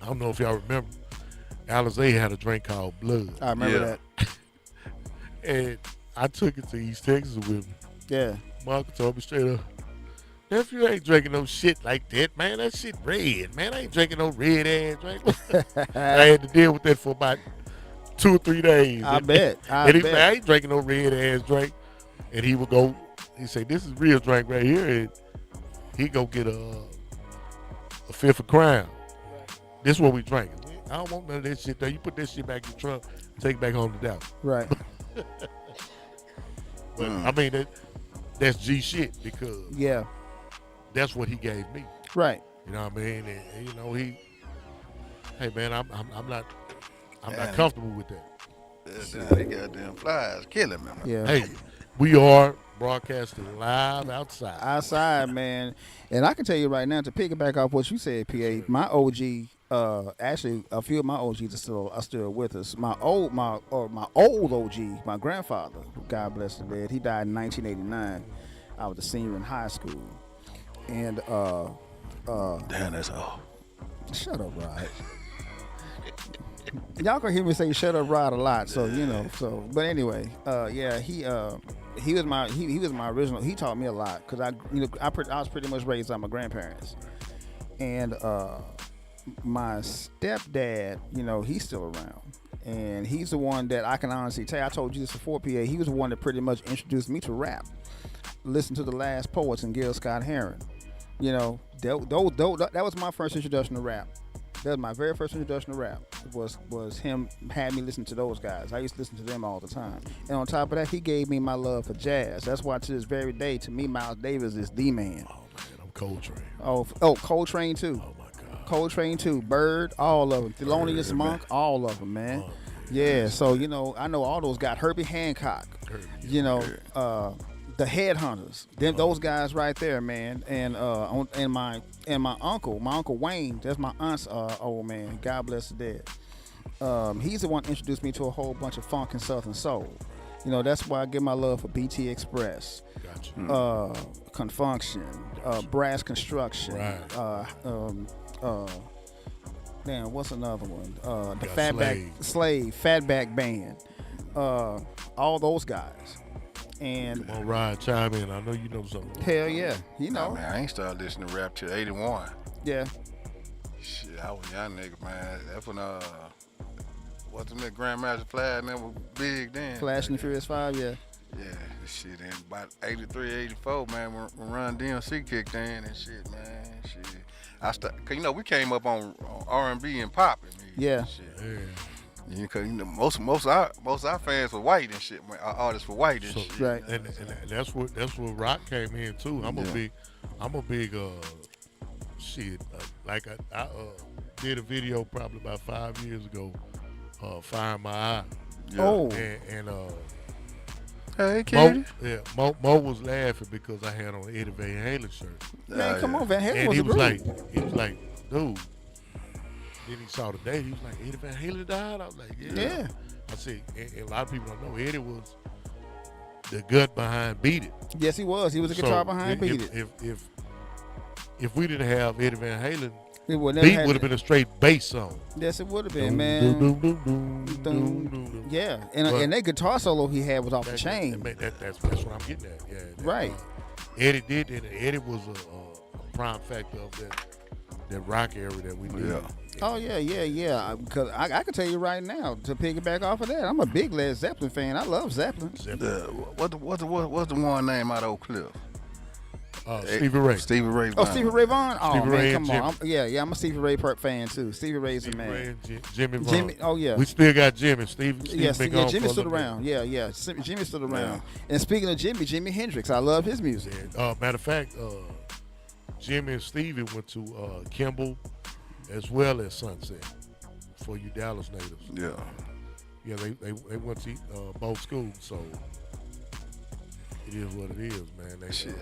I don't know if y'all remember, Alizé had a drink called Blood. I remember Yeah. that. And I took it to East Texas with me. Yeah. Mark told me straight up, nephew ain't drinking no shit like that, man. That shit red, man. I ain't drinking no red ass drink. I had to deal with that for about 2 or 3 days. I bet. I And he said, bet. I ain't drinking no red ass drink. And he would go, he say, this is real drink right here. And he go get a fifth of Crown. This is what we drinking. I don't want none of that shit there. You put that shit back in the trunk, take it back home to Dallas. Right. But I mean, that's G shit because Yeah. that's what he gave me. Right. You know what I mean? And you know, hey man, I'm not Yeah. comfortable with that. They goddamn flies killing me. Man. Yeah. Hey, we are broadcasting live outside. Outside, man. And I can tell you right now, to piggyback off what you said, PA, my OG, actually a few of my OGs are still with us. My old OG, my grandfather, God bless the dead, he died in 1989. I was a senior in high school. And Damn, that's all. shut up, Rod. Y'all can hear me say "shut up, Rod" a lot, so you know. So, but anyway, yeah, he was my original. He taught me a lot because I was pretty much raised by my grandparents, and my stepdad, you know, he's still around, and he's the one that I can honestly tell you, I told you this before, PA. He was the one that pretty much introduced me to rap. Listen to the Last Poets and Gil Scott-Heron. You know, that was my first introduction to rap. That was my very first introduction to rap. Was him had me listen to those guys. I used to listen to them all the time. And on top of that, he gave me my love for jazz. That's why to this very day, to me, Miles Davis is the man. Oh man, I'm Coltrane. Oh, Coltrane too. Oh my God. Coltrane too. Bird, all of them. Thelonious Monk, all of them, man. Yeah. So you know, I know all those guys. Herbie Hancock. You know, the Headhunters. Those guys right there, man. And my uncle Wayne. That's my aunt's old man. God bless the dead. He's the one who introduced me to a whole bunch of funk and southern soul. You know, that's why I give my love for BT Express, Gotcha. Confunction, Brass Construction. Right. Damn, what's another one? The Got Fatback Band. All those guys. And Come on, Ryan, chime in. I know you know something. hell yeah, you know, Man, I ain't started listening to rap till 81. yeah, Shit, I was a young nigga, man. That's when what's the name? Grandmaster Flash, man, was big then. Flash and the Furious 5, yeah. Yeah, this shit in about 83, 84, man, when Run DMC kicked in and shit, man. Shit. Cause you know, we came up on R&B and pop and Yeah. shit. Yeah. Yeah, cause you know, most of our fans were white and shit, man. Our artists were white and So, shit. Right. And that's where rock came in too. I'm a big shit. Like I did a video probably about 5 years ago, Find My Eye. Yeah. Oh, And Hey, kid. Mo was laughing because I had on an Eddie Van Halen shirt. man, come on, Van Halen And was he a was group. like, dude. Then he saw the date. He was like, Eddie Van Halen died? I was like, yeah. Yeah. I said, and a lot of people don't know, Eddie was the gut behind Beat It. Yes, he was. He was a guitar So, behind Beat It. If we didn't have Eddie Van Halen, It would never Beat had would have been a straight bass song. Yes, it would have been, Doom, man. doom, doom, doom, doom, doom, doom. Yeah, and But- that guitar solo he had was off the That's chain. what I'm getting at. Yeah, Right. Eddie did, and Eddie was a prime factor of that rock era that we did. Yeah. Oh yeah. Because I can tell you right now, to piggyback off of that, I'm a big Led Zeppelin fan. I love Zeppelin. What's the one name out of Oak Cliff? Stevie Ray. Stevie Ray Vaughan. Oh, Stevie Ray Vaughan. Oh Stevie man, Ray come and on. Yeah, I'm a Stevie Ray fan too. Stevie Ray's a Stevie Ray man. and Jimmy Vaughn. Jimmy. Oh yeah. We still got Jimmy. Steve Yeah, been gone Jimmy for a stood little around. bit. Yeah. Jimmy stood around. And speaking of Jimi Hendrix, I love his music. Matter of fact, Jimmy and Stevie went to Kimball as well as Sunset for you Dallas natives. Yeah. Yeah, they went to both schools, so it is what it is, man. They, Shit.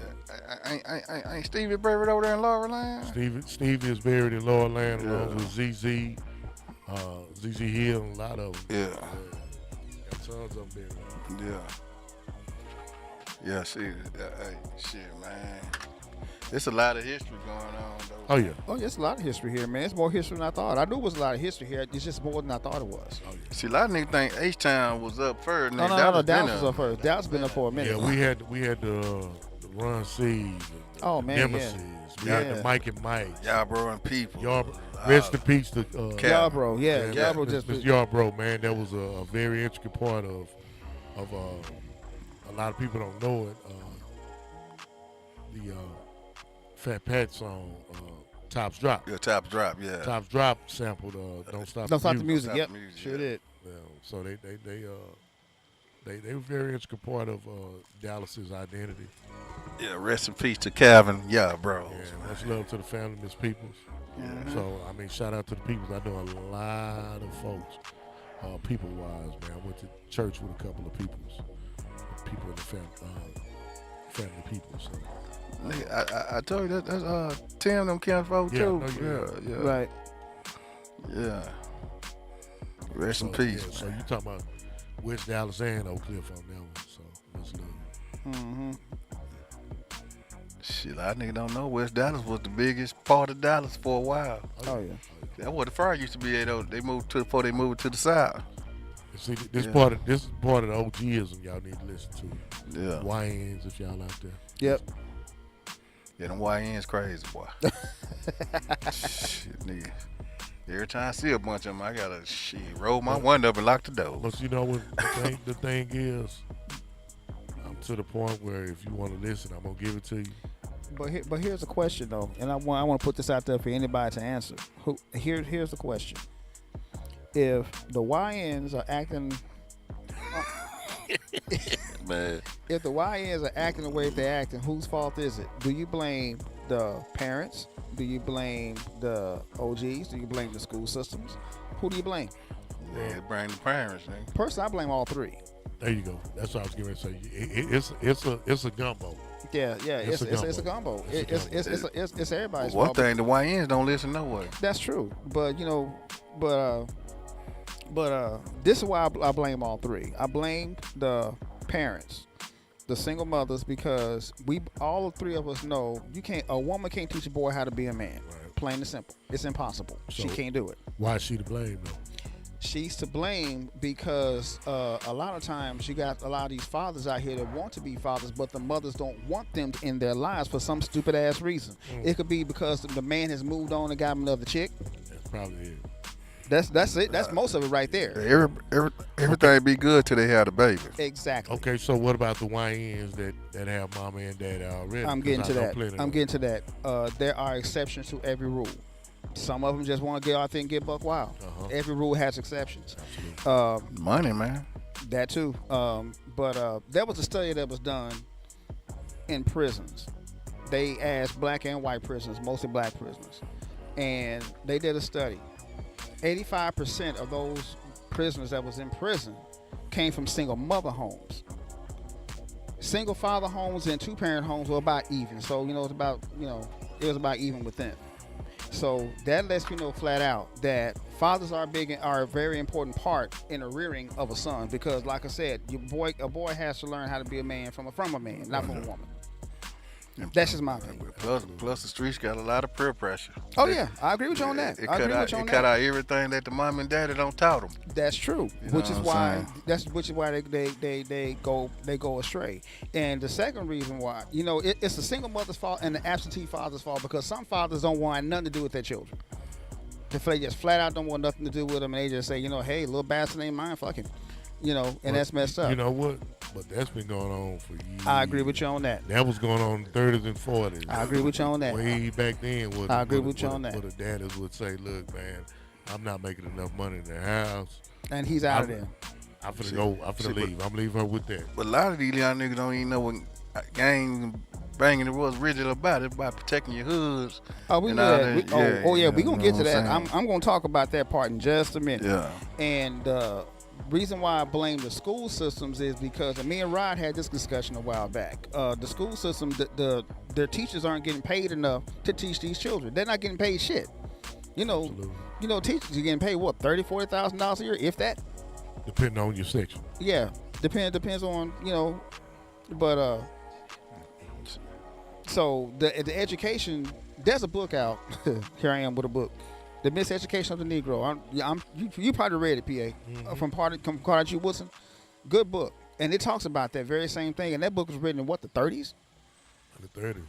Ain't Stevie buried over there in Laurel Land? Stevie is buried in Lower Land Yeah. along with ZZ Hill, and a lot of them. Yeah. Got tons of them buried. Yeah. Yeah, shit, man. There's a lot of history going on, though. Oh yeah. Oh, yeah, it's a lot of history here, man. It's more history than I thought. I knew it was a lot of history here. It's just more than I thought it was. Oh yeah. See, a lot of niggas think H-Town was up first. No, Dallas was up first. Dallas been up for a minute. Yeah, we had the Run C's. Oh, man, yeah. Nemesis. We had Yeah. the Mike and Mike. Yarborough and people. Rest in peace to Yarborough, yeah. Yarborough just Mr. Yarborough, man. That was a very intricate part of a lot of people don't know it. The Fat Pat song, Tops Drop. Yeah, Tops Drop, yeah. Tops Drop sampled Don't Stop Don't Stop the Music. Music. Yep, Stop the music, sure yeah. did. Yeah, so they were a very intricate part of Dallas's identity. Yeah, rest in peace to Calvin Yarborough. Yeah, much love to the family, Miss Peoples. So, I mean, shout out to the Peoples. I know a lot of folks, people-wise, man. I went to church with a couple of Peoples, people in the family people. So. Nigga, I told you that's Tim them Kent folk Yeah, too. I know you Yeah. Right. Yeah. Rest in So, peace. yeah, so you talking about West Dallas and Oak Cliff on that one. So, much love. Mm-hmm. Shit, a lot of niggas don't know West Dallas was the biggest part of Dallas for a while. Oh, yeah. That's what the fire used to be at. They moved to before they moved to the south. See, this Yeah. part of the OGism y'all need to listen to. Yeah. YNs if y'all out there. Yep. Yeah, them YNs crazy, boy. Shit, nigga. Every time I see a bunch of them, I gotta roll my window up and lock the door. But you know what the thing is, I'm to the point where if you want to listen, I'm gonna give it to you. But here's a question though, and I want to put this out there for anybody to answer. Here's the question: if the YNs are acting, Man. if the YNs are acting the way they're acting, whose fault is it? Do you blame the parents? Do you blame the OGs? Do you blame the school systems? Who do you blame? Yeah, bring the parents, nigga. Personally, I blame all three. There you go. That's what I was going to say. It's a gumbo. Yeah, It's it's a a gumbo. It's a gumbo. It's everybody's One fault. thing, the YNs don't listen no way. That's true, but this is why I blame all three. I blame the parents, the single mothers, because all three of us know a woman can't teach a boy how to be a man. Right. Plain and simple. It's impossible. She So- can't do it. Why is she to blame though? She's to blame because a lot of times you got a lot of these fathers out here that want to be fathers, but the mothers don't want them in their lives for some stupid ass reason. It could be because the man has moved on and got him another chick. That's probably it. That's it. That's most of it right there. Everything be good till they have the baby. Exactly. Okay, so what about the YNs that have mama and daddy already? I'm getting 'Cause to I know that. plenty I'm of getting to that. There are exceptions to every rule. Some of them just want to get out there and get buck wild. Uh-huh. Every rule has exceptions. Absolutely. Money, man. That too. But there was a study that was done in prisons. They asked black and white prisoners, mostly black prisoners, and they did a study. 85% of those prisoners that was in prison came from single mother homes. Single father homes and two parent homes were about even. So it was about even with them. So that lets you know flat out that fathers are a very important part in the rearing of a son, because like I said, a boy has to learn how to be a man from a man, not from a woman. That's just my opinion. Plus the streets got a lot of peer pressure. Oh yeah, I agree with you on that. It I agree with you on cut that. out everything that the mom and daddy don't taught them. That's true. You know Which is what I'm why they go astray. And the second reason why, it's the single mother's fault and the absentee father's fault, because some fathers don't want nothing to do with their children. They just flat out don't want nothing to do with them, and they just say, hey, little bastard ain't mine, fuck him. And that's messed up. You know what? but that's been going on for years. I agree with you on that. That was going on in the 30s and 40s. I agree with you on that. Way back then, I agree with you on that. What the daddies would say, look, man, I'm not making enough money in the house. And he's out of there. I'm finna leave. I'm leaving her with that. But a lot of these young niggas don't even know what gangs and banging it was original about. It's about protecting your hoods. Oh, we and know all that. that. We gonna you get know to that. what I'm I'm gonna talk about that part in just a minute. Yeah. And reason why I blame the school systems is because me and Rod had this discussion a while back. The school system, their teachers aren't getting paid enough to teach these children. They're not getting paid shit. Absolutely. Teachers are getting paid what, $30,000-$40,000 a year, if that. Depending on your section. Yeah, depends on but so the education. There's a book out. Here I am with a book, The Miseducation of the Negro. You probably read it, PA, from Carter G. Woodson. Good book, and it talks about that very same thing. And that book was written in what, the 30s? In the 30s.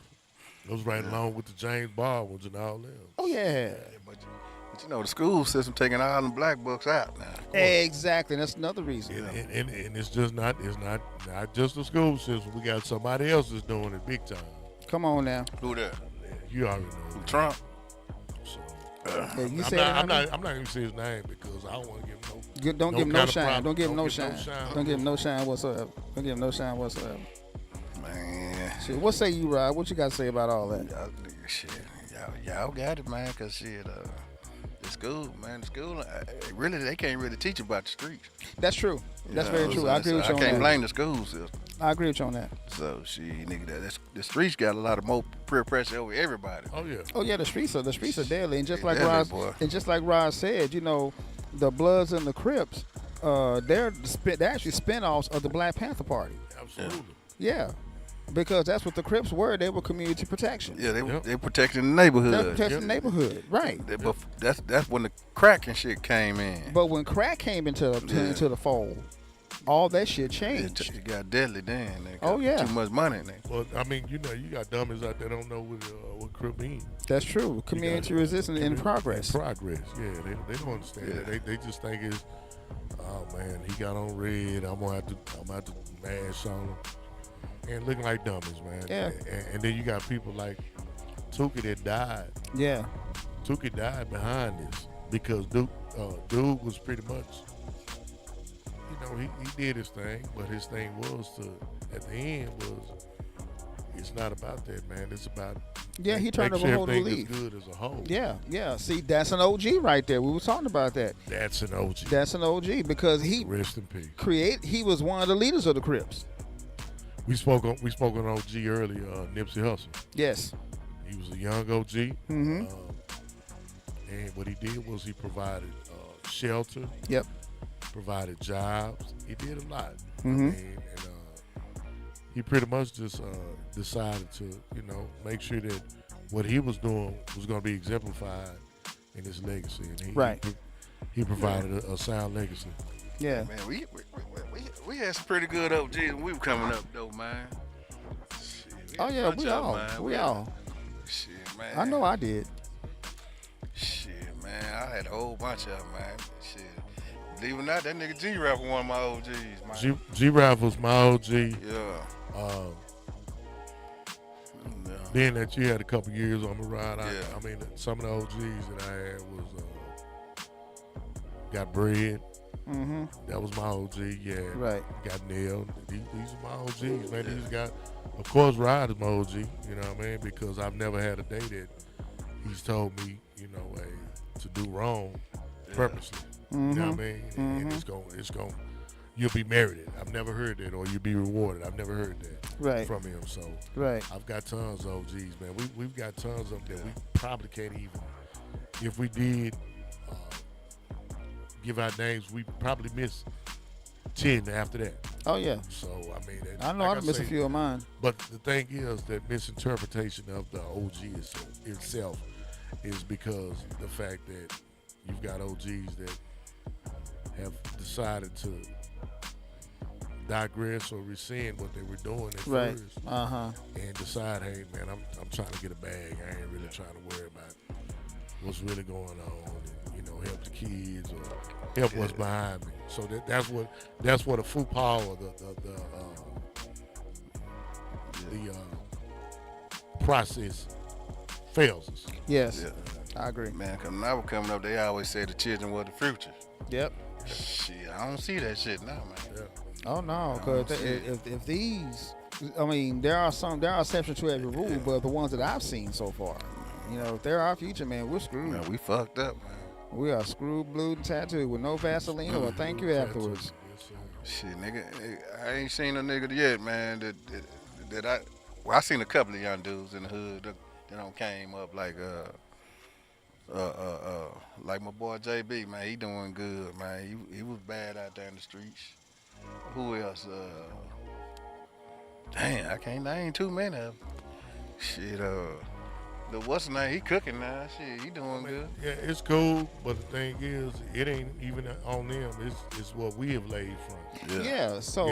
It was right along with the James Baldwins and all them. Oh yeah. But the school system taking all them black books out now. Exactly. That's another reason. And it's just not just the school system. We got somebody else that's doing it big time. Come on now. Who that? You already know. Trump. So, Yeah, you I'm not gonna say his name because I don't want to give him Don't no give him kind no of shine. problem. Don't give him no Don't give shine. no shine. Don't give him no shine whatsoever. Don't give him no shine whatsoever. Man. Shit, what say you, Rod? What you got to say about all that? Y'all got it, man, because shit, the school, really, they can't really teach about the streets. That's true. That's You know, very true. so I agree with you on I can't that. blame the school system. I agree with you on that. So, nigga, the streets got a lot of more peer pressure over everybody. Oh yeah. Oh yeah, the streets are deadly, and just They like deadly, Rod, boy. and just like Rod said, the Bloods and the Crips, they're actually spinoffs of the Black Panther Party. Absolutely. Yeah, because that's what the Crips were. They were community protection. Yeah, Yep. they protecting the neighborhood. They're protecting the neighborhood, right? But that's when the crack and shit came in. But when crack came into the fold, all that shit changed. It got deadly then. They Oh, got yeah. too much money in there. Well, I mean, you got dummies out there don't know what crip means. That's true. Community resistance in progress. Progress. Yeah, they don't understand that. They just think it's, oh man, he got on red. I'm gonna have to mash on him, and looking like dummies, man. Yeah. And then you got people like Tuki that died. Yeah. Tuki died behind this because dude was pretty much, he did his thing, but his thing was at the end was, it's not about that, man. It's about He turned make over a sure whole new everything leaf. is good as a whole. Yeah. See, that's an OG right there. We were talking about that. That's an OG. That's an OG because he Rest in peace. he was one of the leaders of the Crips. We spoke on OG earlier, Nipsey Hussle. Yes. He was a young OG. Mm-hmm. And what he did was he provided shelter, Yep. provided jobs. He did a lot. Mm-hmm. And he pretty much just decided to, make sure that what he was doing was going to be exemplified in his legacy. And Right. He provided a sound legacy. Yeah. Man, we had some pretty good OGs when we were coming up, though, man. Shit, we Oh had a yeah, bunch we of 'em, all. man. We all. Shit, man. I know I did. Shit, man. I had a whole bunch of them, man. Shit. Believe it or not, that nigga G-Rap was one of my OGs, man. G-Rap was my OG. Yeah. Being that you had a couple years on the ride, Yeah. I mean, some of the OGs that I had was Got Bread. Mm-hmm. That was my OG. Yeah. Right. Got Nailed. These are my OGs, man. These got, of course, Rod is my OG. You know what I mean? Because I've never had a day that he's told me, hey, to do wrong purposely. Mm-hmm. You know what I mean? And it's going. You'll be merited. I've never heard that, or you'll be rewarded. I've never heard that from him. So Right. I've got tons of OGs, man. We've got tons of them that we probably can't even. If we did give out names, we probably miss 10 after that. Oh yeah. So I mean, I know like I've missed a say, few of mine. But the thing is that misinterpretation of the OG itself is because the fact that you've got OGs that have decided to digress or rescind what they were doing at Right. first And decide, hey man, I'm trying to get a bag. I ain't really trying to worry about what's really going on and, help the kids or help what's behind me. So that's what a faux pas or the process fails us. Yes, Yeah. I agree. Man, cause when I was coming up, they always said the children were the future. Yep. Shit, I don't see that shit now, man. Yeah. Oh no, I don't because see it. if these, I mean, there are exceptions to every rule, but the ones that I've seen so far, you know, if they're our future, man, we're screwed. Man, we fucked up, man. We are screwed, blued, and tattooed with no Vaseline or a thank you afterwards. Yes, sir. Shit, nigga, I ain't seen a nigga yet, man. Well, I seen a couple of young dudes in the hood that don't came up like my boy JB, man. He doing good, man. He was bad out there in the streets. Who else? Dang, I can't name too many of them. Shit, the what's his name? He cooking now. Shit, he doing good. Yeah, it's cool, but the thing is, it ain't even on them. It's what we have laid from. Yeah, so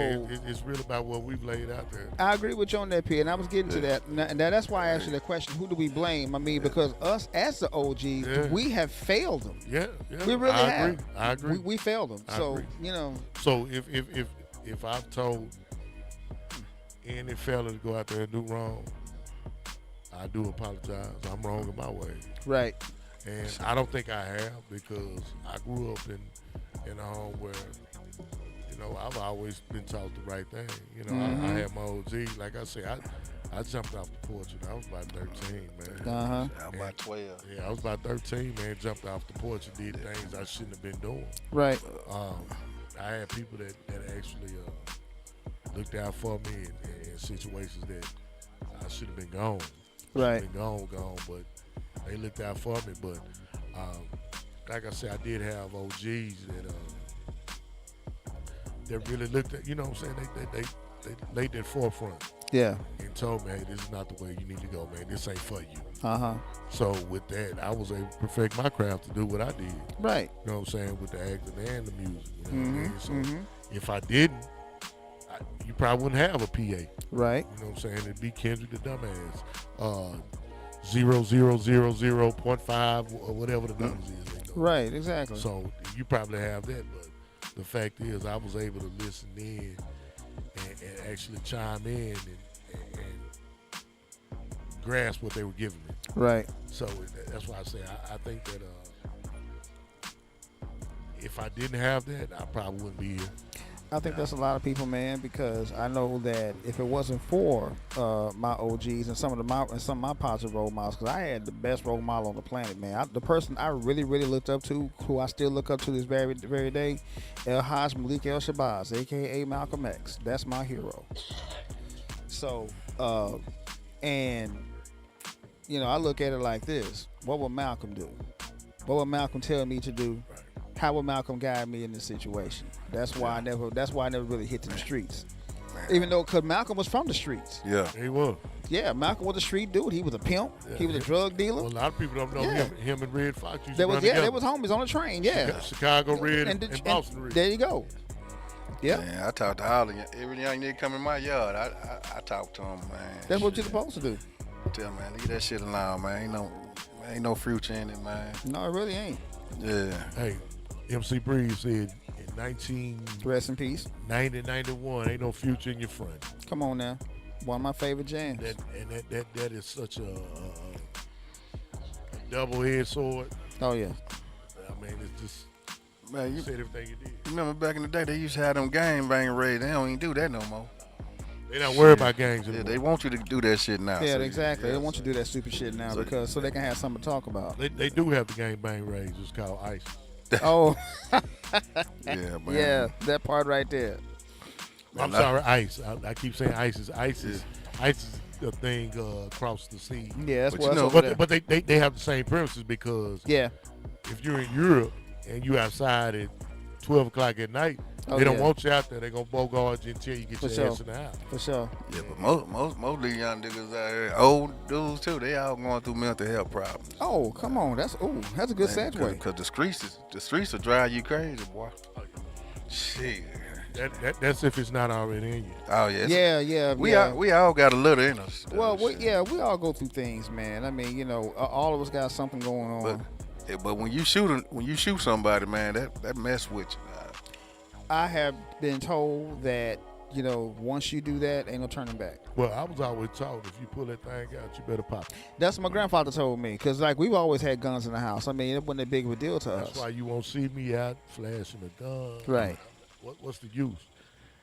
It's really about what we've laid out there. I agree with you on that, P, and I was getting to that. And that's why I asked you the question, who do we blame? I mean, because us as the OGs, Yeah. we have failed them. Yeah. We really I have. agree. I agree. We failed them. I So, agree. you know, So if I've told any fella to go out there and do wrong, I do apologize. I'm wrong in my way. right. And I don't think I have, because I grew up in a home where, you know, I've always been taught the right thing. You know, I had my OG. Like I say, I jumped off the porch when I was about 13, man. Uh-huh. I'm about 12. Yeah, I was about 13, man. Jumped off the porch and did things I shouldn't have been doing. Right. I had people that actually looked out for me in situations that I should have been gone. Right. Been gone, but they looked out for me. But like I said, I did have OGs that really looked at, you know what I'm saying? They laid their forefront Yeah. and told me, hey, this is not the way you need to go, man. This ain't for you. Uh-huh. So with that, I was able to perfect my craft to do what I did. Right. You know what I'm saying? With the acting and the music. You know what I mean? So mhm. if I didn't, you probably wouldn't have a PA. Right. You know what I'm saying? It'd be Kendrick the dumbass. 0.5 or whatever the numbers is. They go. Right. Exactly. So you probably have that, but the fact is I was able to listen in and actually chime in and grasp what they were giving me. Right. So that's why I say I think that if I didn't have that, I probably wouldn't be here. I think that's a lot of people, man, because I know that if it wasn't for my OGs and some of my positive role models, because I had the best role model on the planet, man. The person I really, really looked up to, who I still look up to this very day, El Haj Malik El Shabazz, aka Malcolm X. That's my hero. So, and you know, I look at it like this: what would Malcolm do? What would Malcolm tell me to do? How would Malcolm guide me in this situation? That's why I never really hit the streets. Even though, cause Malcolm was from the streets. Yeah. He was. Yeah, Malcolm was a street dude. He was a pimp. Yeah. He was a drug dealer. Well, a lot of people don't know Yeah. him and Red Fox used There to was run together. there was homies on the train. Yeah, Chicago Red and the- Boston Red. There you go. Yeah, Man, I talk to all of you. Every young nigga come in my yard, I talk to him, man. that's what you're Shit. supposed to do. Tell him, man, leave that shit alone, man. Ain't no future in it, man. No, it really ain't. Yeah. Hey, MC Breeze said in 1990, Rest in peace. 91, ain't no future in your front. Come on now, one of my favorite jams. That is such a double-edged sword. Oh yeah. I mean, it's just Man, you you said everything you did. remember back in the day, they used to have them gang bang raids. They don't even do that no more. They not worried about gangs Yeah, anymore. they want you to do that shit now. Yeah, so exactly. yeah, They want you to do that stupid shit now So- because so they can have something to talk about. They do have the gang bang raids. It's called ICE. Oh, Yeah, man. yeah, that part right there. I'm Man, sorry, ICE. I keep saying ISIS. ISIS is a thing across the sea. Yeah, that's But what's you know- over there. But they have the same premises, because Yeah. if you're in Europe and you outside at 12 o'clock at night, Oh, they don't yeah. want you out there. They're going to bogart you until you get For your sure. ass in the house. For sure. Yeah, but most of these young niggas out here, old dudes too, they all going through mental health problems. Oh, come on. That's a good segue. Because the streets will drive you crazy, boy. Shit. That's if it's not already in you. Oh yeah. Yeah. We all got a little in us. Well, Shit. we all go through things, man. I mean, you know, all of us got something going on. But when you shoot somebody, man, that mess with you. I have been told that you know, once you do that, ain't no turning back. Well, I was always taught if you pull that thing out, you better pop it. That's what my grandfather told me, because like we've always had guns in the house. I mean, it wasn't that big of a deal to That's us. why you won't see me out flashing a gun. Right. What's the use?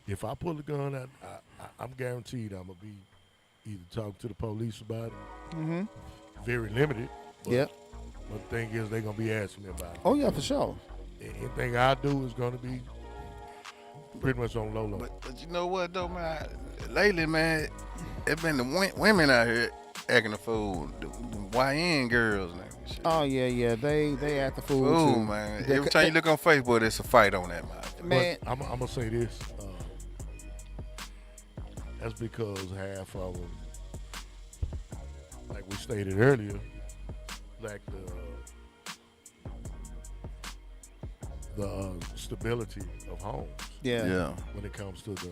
If I pull the gun out, I'm guaranteed I'm gonna be either talking to the police about it. Mm-hmm. Very limited. But, Yep. But the thing is, they're gonna be asking me about it. Oh yeah, for sure. Anything I do is gonna be pretty much on low. But you know what though, man? Lately, man, it's been the women out here acting a fool. The YN girls, man. Shit. Oh yeah. They act the fool Fool, too. man. They- Every time you look on Facebook, there's a fight on that, man. Man, But I'm gonna say this. That's because half of them, like we stated earlier, lack the stability of homes yeah. when it comes to the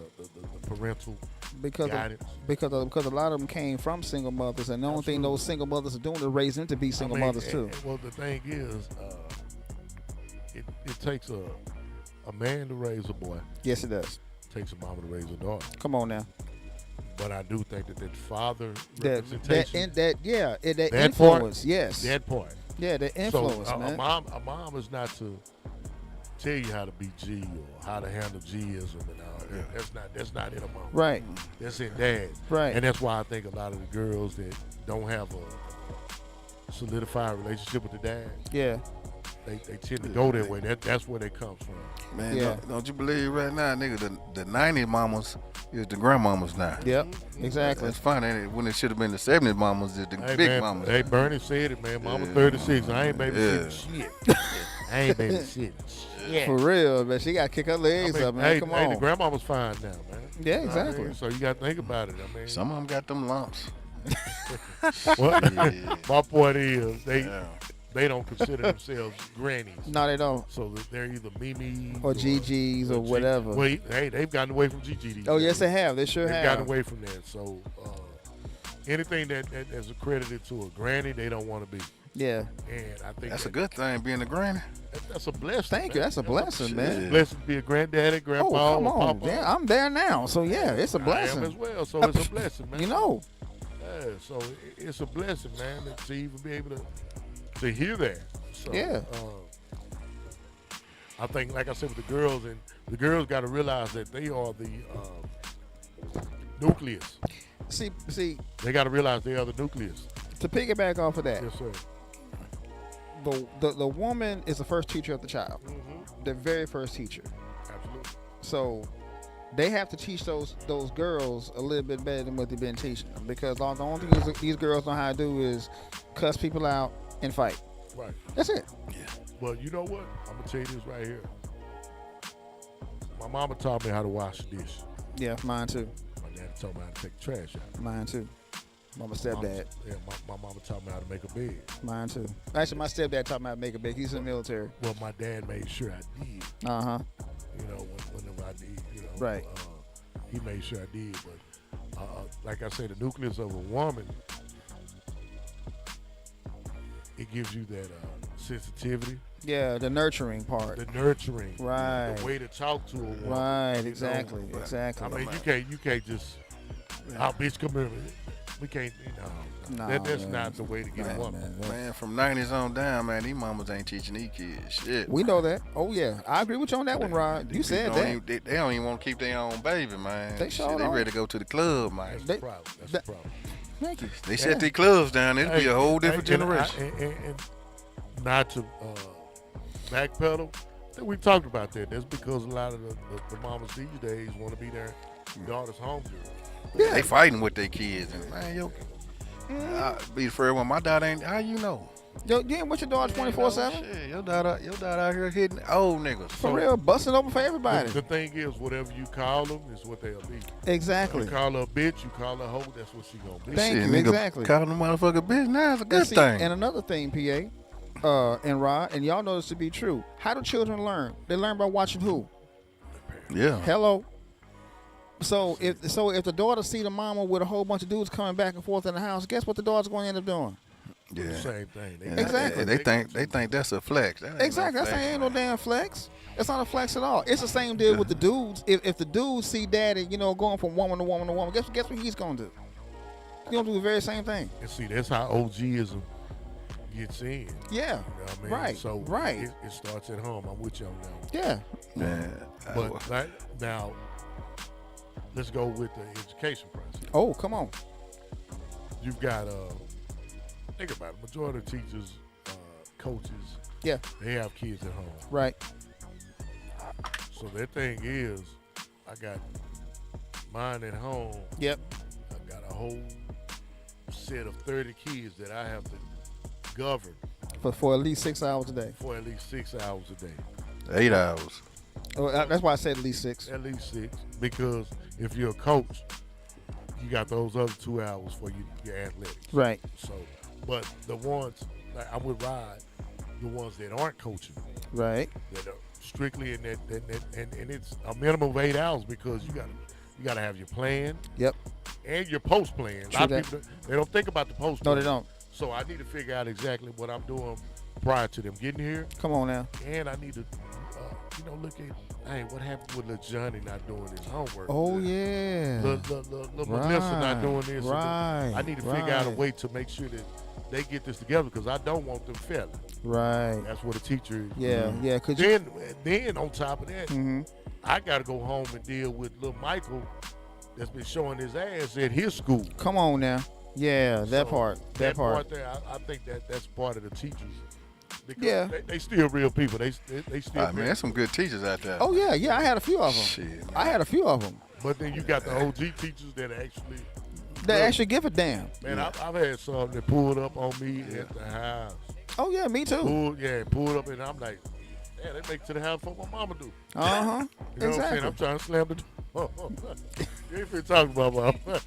parental Because guidance. because a lot of them came from single mothers, and the only thing those single mothers are doing is raising them to be single mothers too. Well, the thing is, it takes a man to raise a boy. Yes, it does. It takes a mama to raise a daughter. Come on now. But I do think that father That representation, that That influence. part, Yes. that part. Yeah, the influence, so, man. A mom is not to tell you how to be G or how to handle G-ism and all that. That's not in a mom. Right. That's in dad. Right. And that's why I think a lot of the girls that don't have a solidified relationship with the dad, Yeah. they tend to go that way. That's where they come from. Man, Yeah. don't you believe right now, nigga, the 90s mamas is the grandmamas now. Yep. Exactly. That's funny, ain't it? When it should have been the 70s mamas is the Hey, big man, mamas. Hey, Bernie said it, man. Mama Yeah. 36. I ain't babysitting shit. I ain't babysitting shit. For real, man. She got to kick her legs up, man. Hey, Come hey, on. the grandmama's fine now, man. Yeah, You know what I exactly. mean? So you got to think about it. I mean, Some of them got them lumps. what? Yeah. My point is, Yeah. they don't consider themselves grannies. No, they don't. So that they're either Mimi Or GGs or whatever. Well, hey, they've gotten away from GG. these Oh, yes, days. they have. They sure They've have. gotten away from that. So anything that is accredited to a granny, they don't want to be. Yeah. And I think That's a good thing, being a granny. That's a blessing. Thank you. man. That's a blessing, man. It's a blessing to be a granddaddy, grandpa, Oh, come or on. papa. Yeah, I'm there now. So, yeah, it's a I am blessing. as well. So it's a blessing, man. You know. Yeah, so it's a blessing, man, to even be able to hear that. So, Yeah. I think, like I said, with the girls, and the girls got to realize that they are the nucleus. See, They got to realize they are the nucleus. to piggyback off of that, Yes, sir. the woman is the first teacher of the child, the very first teacher. Absolutely. So they have to teach those girls a little bit better than what they've been teaching them, because the only thing these girls know how to do is cuss people out and fight. Right. That's it. Well, you know what? I'm gonna tell you this right here. My mama taught me how to wash the dish. Yeah, mine too. My dad taught me how to take the trash out. Mine too. Mama, stepdad. My mama taught me how to make a bed. Mine too. Actually, my stepdad taught me how to make a big. He's in the military. Well, my dad made sure I did. Uh huh. You know, whenever I did, you know. Right. He made sure I did. But like I said, the nucleus of a woman, it gives you that sensitivity, Yeah, the nurturing part. the nurturing, Right. the way to talk to a woman. Right. you know. Exactly. Exactly. I mean, you can't just, oh, bitch, come here. We can't, No, that's man. not the way to get a woman. Man, from 90s on down, man, these mamas ain't teaching these kids shit. We know that. Oh yeah, I agree with you on that one, Rod. You These said people that. don't even- they don't even want to keep their own baby, man. They sure Shit, they don't. ready to go to the club, man. That's They- the problem. That's that- the problem. Thank you. They shut their clubs down, it'll be a whole different And generation. And not to backpedal, we've talked about that. That's because a lot of the mamas these days want to be their daughter's homegirl. Yeah. They fighting with their kids, and man, yo, I be the first one. My daughter ain't. How you know? Yo, you ain't with your daughter 24/7? Shit, your daughter out here hitting old niggas. For real, busting open for The, everybody. the thing is, whatever you call them is what they'll be. Exactly. You call her a bitch, you call her a hoe, that's what she gonna be. Thank Shit, you, nigga, exactly. Calling the motherfucker bitch now is a good And see, thing. and another thing, PA, and Rod, and y'all know this to be true. How do children learn? They learn by watching who? Yeah. Hello. So if the daughter see the mama with a whole bunch of dudes coming back and forth in the house, guess what the daughter's going to end up doing? The Yeah. same thing. And Exactly. They think that's a flex. That ain't Exactly. No That's flex, ain't no man. damn flex. That's not a flex at all. It's the same deal with the dudes. If the dudes see daddy, going from woman to woman to woman, guess what he's gonna do? He's gonna do the very same thing. And see, that's how OGism gets in. Yeah. You know what I mean? Right. So Right. it starts at home. I'm with you on that one. Yeah. Man. But now, let's go with the education process. Oh, come on. You've got, think about it, majority of teachers, coaches, Yeah. they have kids at home. Right. So their thing is, I got mine at home. Yep. I got a whole set of 30 kids that I have to govern For at least 6 hours a day. for at least 6 hours a day. 8 hours. Oh, that's why I said at least 6. At least 6, because if you're a coach, you got those other 2 hours for your athletics. Right. So, but the ones, like I'm with Rod, the ones that aren't coaching, Right. that are strictly in that and it's a minimum of 8 hours because you gotta have your plan Yep. and your post plan. A True lot that. of people, they don't think about the post No, plan. they don't. So I need to figure out exactly what I'm doing prior to them getting here, Come on now. and I need to, look at, hey, what happened with little Johnny not doing his homework? Oh yeah. Little Melissa not doing this. Right. I need to figure out a right. way to make sure that they get this together because I don't want them failing. Right. That's what a teacher is. Yeah. Yeah. Could you? Then on top of that, Mm-hmm. I got to go home and deal with little Michael that's been showing his ass at his school. Come on now. Yeah. That So part. That part. there, I think that's part of the teachers. Because Yeah. they still real people. They still Man, there's some good teachers out there. Oh yeah. Yeah. I had a few of them. Shit, man. I had a few of them. But then you got the OG teachers that actually, They Look. actually give a damn. man, I've had some that pulled up on me at the house. Oh yeah. Me too. Pulled up, and I'm like, yeah, they make it to the house for my mama do. Uh huh. You know what I'm saying? Exactly. I'm trying to slam the door. You ain't finna talk about mama.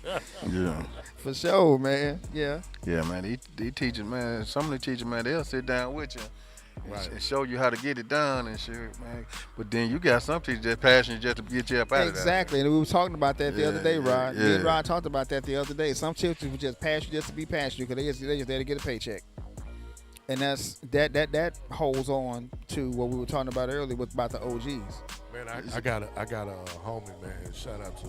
Yeah. For sure, man. Yeah. Yeah, man. These teachers, man, some of the teachers, man, they'll sit down with you and, Right. and show you how to get it done and shit, man. But then you got some teachers that passionate just to get you up out of there. Exactly. And we were talking about that the other day, Rod. Me and yeah. Rod talked about that the other day. Some teachers were just passionate just to be passionate because they just there to get a paycheck. And that holds on to what we were talking about earlier with about the OGs. Man, I got a homie, man. Shout out to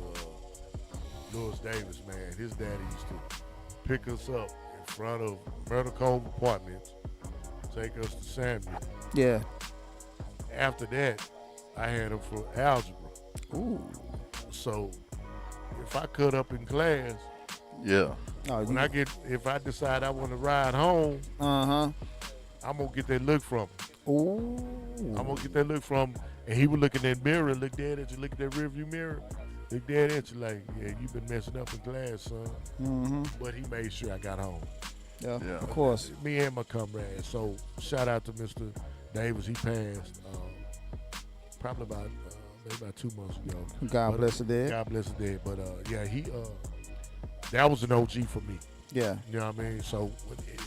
Lewis Davis, man. His daddy used to pick us up in front of Myrtle Cove Apartments, take us to Samuel. Yeah. After that, I had him for algebra. Ooh. So if I cut up in class, Yeah. Oh, when if I decide I want to ride home, Uh-huh. I'm gonna get that look from him. Ooh. I'm gonna get that look from him. And he would look in that mirror, look dead at you, look at that rearview mirror, look dead at you like, yeah, you've been messing up in class, son. Mm-hmm. But he made sure I got home. Yeah, Yeah. of course. Me and my comrade. So shout out to Mr. Davis. He passed probably about maybe about 2 months ago. God But, bless the dead. God bless the dead. But yeah, he that was an OG for me. Yeah. You know what I mean? So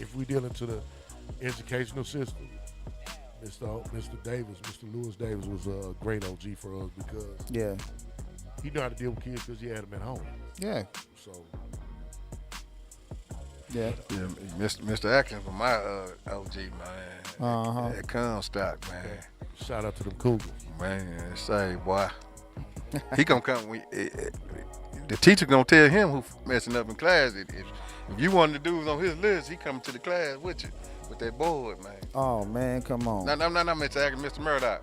if we deal into the educational system, Mr. Davis, Mr. Lewis Davis was a great OG for us because Yeah. he knew how to deal with kids because he had them at home. Yeah. So Yeah. Yeah, Mr. Atkins was my OG, man. Uh-huh. At Comstock, man. shout out to them Cougars. Man, say, boy. He gonna come. The teacher gonna tell him who messing up in class. If you one of the dudes on his list, he coming to the class with you, with that board, man. Oh man, come on. No, Mr. Atkins, Mr. Murdoch.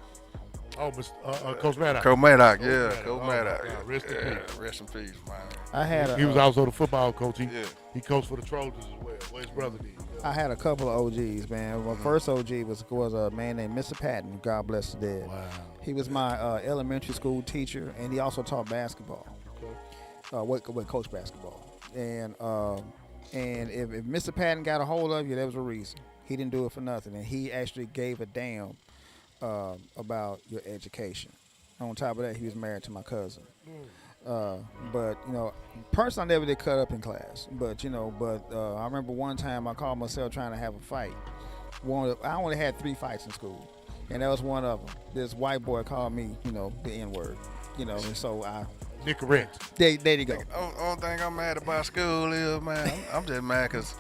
Oh, Mr. Coach Maddox. Coach Maddox, yeah, Maddox. Coach Oh, my Maddox. God. Rest in Yeah, peace. rest in peace, man. I had He was a, also the football coach. Yeah. He coached for the Trojans as well. Well, his brother did. I had a couple of OGs, man. My first OG was a man named Mr. Patton. God bless the dead. Wow. He was my elementary school teacher, and he also taught basketball. Coach basketball. And if Mr. Patton got a hold of you, there was a reason. He didn't do it for nothing, and he actually gave a damn about your education. On top of that, he was married to my cousin. But personally, I never did cut up in class. But I remember one time I called myself trying to have a fight. I only had 3 fights in school, and that was one of them. This white boy called me, the N-word, and so Nicorette. there you go. Only thing I'm mad about school is, man, I'm just mad because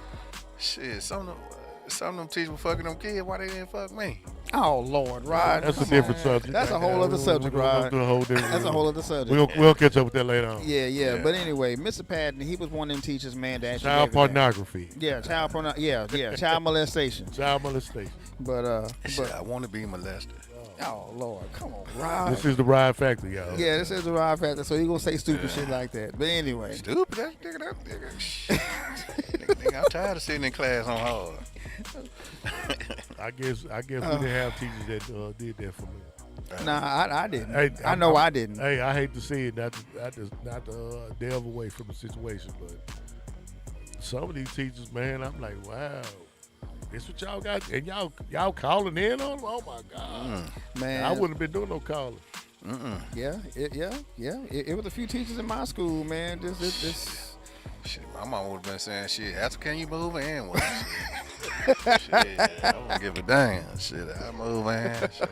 Shit, some of them teachers were fucking them kids. Why they didn't fuck me? Oh Lord, Rod. That's a come different on. subject. That's a whole other subject, We'll Rod. do a whole different. That's a whole other subject. We'll catch up with that later on. Yeah. Yeah. But anyway, Mr. Patton, he was one of them teachers, man, that actually Child gave it that. pornography. Yeah, child molestation. Child molestation. But Shit, I want to be molested. oh Lord, come on, Rod. This is the Ride Factor, y'all. Yeah, this is the Rod factor. So he gonna say stupid shit like that. But anyway, Stupid, that nigga. Shit. nigga, I'm tired of sitting in class on hard. I guess we didn't have teachers that did that for me. nah, I didn't. Hey, I know I didn't. Hey, I hate to see it, not to delve away from the situation, but some of these teachers, man, I'm like, wow, this what y'all got, and y'all calling in on them? Oh my God, Man, I wouldn't have been doing no calling. Yeah, it was a few teachers in my school, man. This. Shit, my mom would have been saying, shit, after can you move in? What? Shit, I don't give a damn. Shit, I move in. Shit.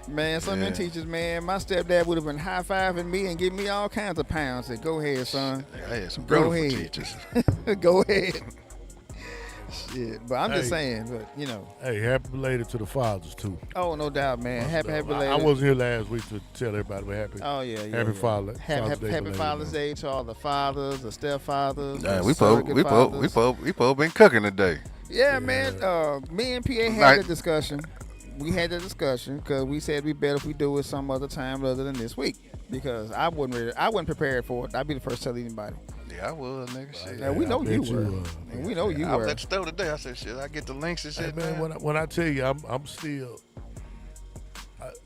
Man, some of them Yeah. teachers, man, my stepdad would have been high-fiving me and giving me all kinds of pounds. Said, go ahead, son. I had some Go beautiful ahead. teachers. Go ahead. Shit, but I'm just Hey. saying, but you know. Hey, happy belated to the fathers too. Oh, no doubt, man. Happy I belated. wasn't here last week to tell everybody what happened. Oh yeah. Happy Father's Day Happy belated, Father's man. Day to all the fathers, the stepfathers. Nah, the we surrogate fathers. supposed been cooking today. Yeah, man. Me and PA had Right. the discussion. We had the discussion because we said we better if we do it some other time other than this week because I wasn't prepared for it. I'd be the first to tell anybody. Yeah, I was, nigga. Shit. Yeah, we I know bet you were. man. And we know you I were. was at the store today. I said, shit, I get the links and Hey, shit, man, man. when I tell you, I'm still.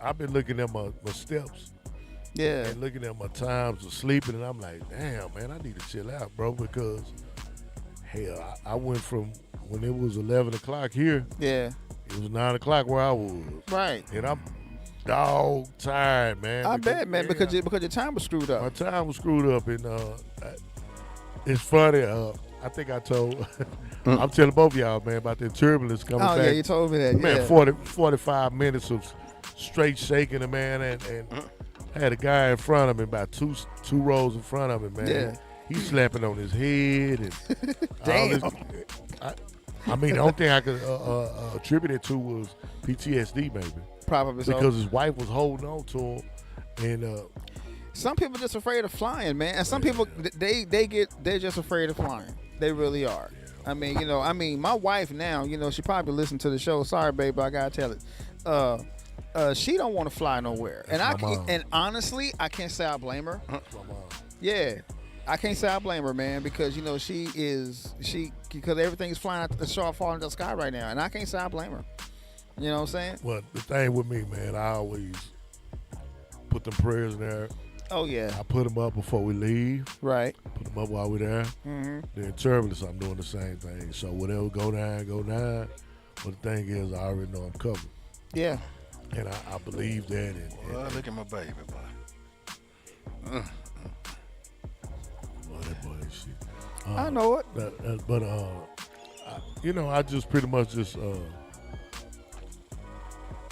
I've been looking at my steps Yeah. and looking at my times of sleeping, and I'm like, damn, man, I need to chill out, bro, because hell, I went from when it was 11 o'clock here, Yeah. it was 9 o'clock where I was, Right. and I'm dog tired, man. I because, bet, man, because your time was screwed my up. time was screwed up, and it's funny. I think I told. I'm telling both of y'all, man, about the turbulence coming Oh back. yeah, you told me that. Man, Yeah. 45 minutes of straight shaking the man, and had a guy in front of him, about two rows in front of him, man. Yeah. He's slapping on his head and Damn. all this. I mean, the only thing I could attribute it to was PTSD, maybe, Probably so. because his wife was holding on to him, and Some people just afraid of flying, man, and some people they're just afraid of flying. They really are. I mean, my wife now, she probably listened to the show. Sorry, babe, but I gotta tell it. She don't want to fly nowhere, and That's my mom. and honestly, I can't say I blame her. Yeah, I can't say I blame her, man, because because everything's flying out the sharp falling to the sky right now, and I can't say I blame her. You know what I'm saying? well, the thing with me, man, I always put them prayers in there. Oh yeah, I put them up before we leave. right. Put them up while we're there. Mm-hmm. Then turbulence, I'm doing the same thing. So whatever go down, go down. But the thing is, I already know I'm covered, Yeah. and I believe that. And Well, look at my baby, boy. boy, that boy is shit. I know it. But I just pretty much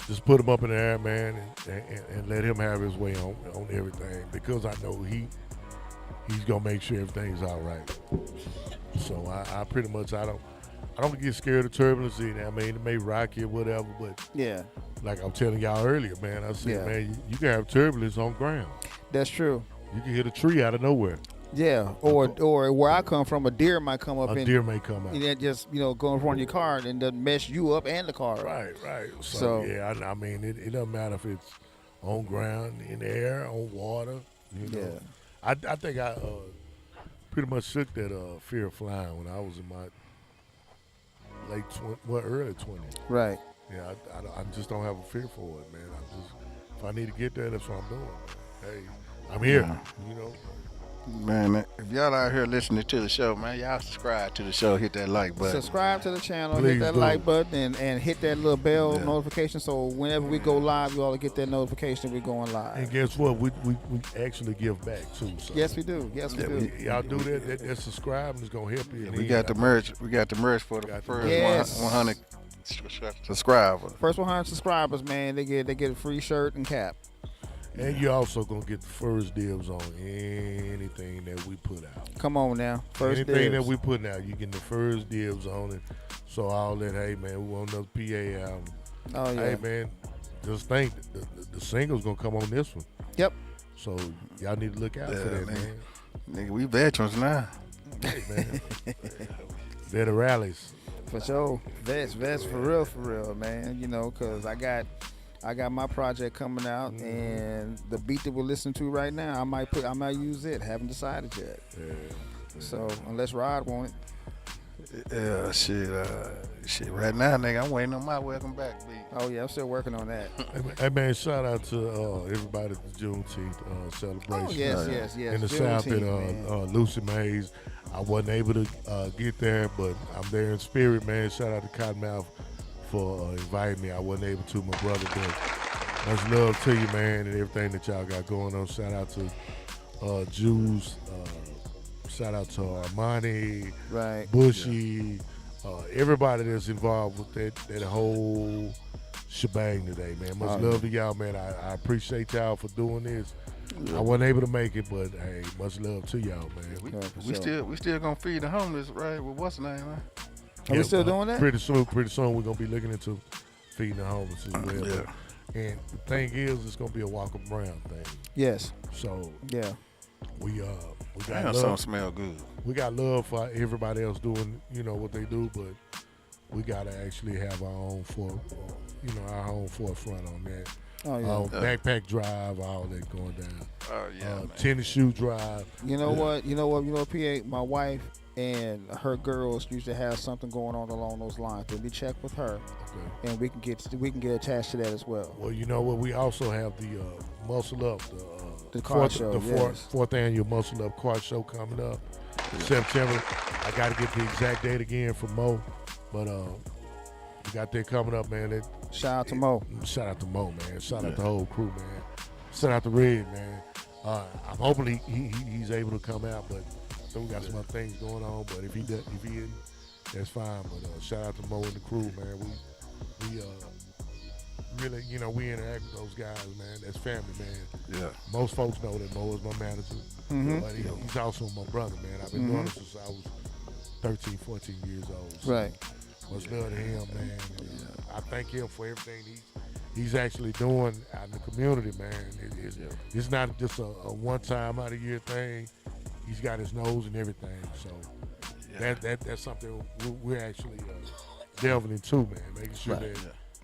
just put him up in the air, man, and let him have his way on everything, because I know he's gonna make sure everything's all right. So I pretty much I don't get scared of turbulence. I mean, it may rock you or whatever, but Yeah, like I'm telling y'all earlier, man, I said, Yeah. man, you can have turbulence on ground. that's true. You can hit a tree out of nowhere. Yeah, or where I come from, a deer might come up A and deer may come out. and then just go in front of your car and then mess you up and the car. up. Right. So, So- yeah, I mean, it doesn't matter if it's on ground, in the air, on water. Yeah. I think I pretty much shook that fear of flying when I was in my early 20s. Right. Yeah, I just don't have a fear for it, man. If I need to get there, that's what I'm doing. Hey, I'm here. Man, if y'all out here listening to the show, man, y'all subscribe to the show, hit that like button. Subscribe to the channel, Please hit that do. like button, and hit that little bell Yeah. notification so whenever we go live, you all get that notification we're going And live. guess what? We actually give back too. So Yes, we do. Yes, we Yeah, do. y'all do that. That subscribing is gonna help you. We got the merch. We got the merch for the Got the first merch. Yes. 100 subscribers. First 100 subscribers, man, they get a free shirt and cap. And you're also gonna get the first dibs on anything that we put out. Come on now. First Anything dibs. that we putting out, you getting the first dibs on it. So all that, hey man, we want another PA album. Oh yeah. Hey man, just think the single's gonna come on this one. Yep. So y'all need to look out for that, man. Nigga, we veterans now. Hey man, better rallies. For sure. Vets for real, man. You know, cause I got my project coming out, and the beat that we're listening to right now, I might use it. Haven't decided yet. Yeah. So unless Rod want it. Yeah, shit. Right now, nigga, I'm waiting on my welcome back beat. Oh yeah, I'm still working on that. Hey man, shout out to everybody at the Juneteenth celebration. Oh yes. In the South at Lucy Mays. I wasn't able to get there, but I'm there in spirit, man. Shout out to Cottonmouth for inviting me. I wasn't able to, my brother, but much love to you, man, and everything that y'all got going on. Shout out to Jews. Shout out to Armani, Right. Bushy, everybody that's involved with that whole shebang today, man. Much love to y'all, man. I appreciate y'all for doing this. I wasn't able to make it, but hey, much love to y'all, man. We still gonna feed the homeless, right? With what's the name, man? Are we still doing that? Pretty soon we're gonna be looking into feeding the homeless as well. Yeah. And the thing is, it's gonna be a Walker Brown thing. Yes. So Yeah. we got Damn, love. something smell good. We got love for everybody else doing, what they do, but we gotta actually have our own forefront on that. Oh yeah. Backpack drive, all that going down. Oh yeah, man. Tennis shoe drive. You know what, PA, my wife and her girls used to have something going on along those lines. Let me check with her, Okay. and we can get attached to that as well. Well, you know what? We also have the Muscle Up, The car show, yes. fourth annual Muscle Up car show coming up in September. I got to get the exact date again from Mo, but we got that coming up, man. Shout out to Mo. Shout out to Mo, man. Shout out the whole crew, man. Shout out to Red, man. I'm hoping he's able to come out, but so we got some other things going on. But if he isn't, that's fine. But shout out to Mo and the crew, man. We really, we interact with those guys, man. That's family, man. Yeah. Most folks know that Mo is my manager, but he's also my brother, man. I've been doing it since I was 13, 14 years old. So Right. much love to him, man. And, I thank him for everything he's actually doing out in the community, man. It's not just a one-time out of year thing. He's got his nose and everything. So that's something we're actually delving into, man. Making sure that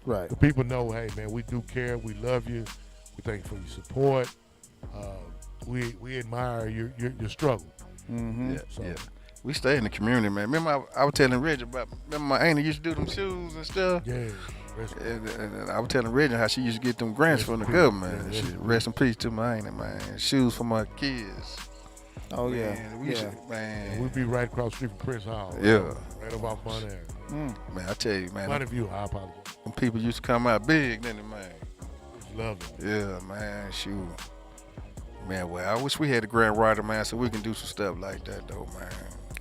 Right. the people know, hey, man, we do care. We love you. We thank you for your support. We admire your struggle. Mm-hmm. So, We stay in the community, man. Remember, I was telling Reggie about. Remember, my auntie used to do them shoes and stuff. yeah. And I was telling Reggie how she used to get them grants from the government. Yeah, Rest in peace to my auntie, man. Shoes for my kids. Oh yeah. Man, we used to, man. We'll be right across the street from Prince Hall. Yeah. Right up off Money Avenue. Man, I tell you, man. Money View, I apologize. Them people used to come out big, didn't they, man? Love it. Yeah, man. Shoot. Man, well, I wish we had a grant writer, man, so we can do some stuff like that, though, man.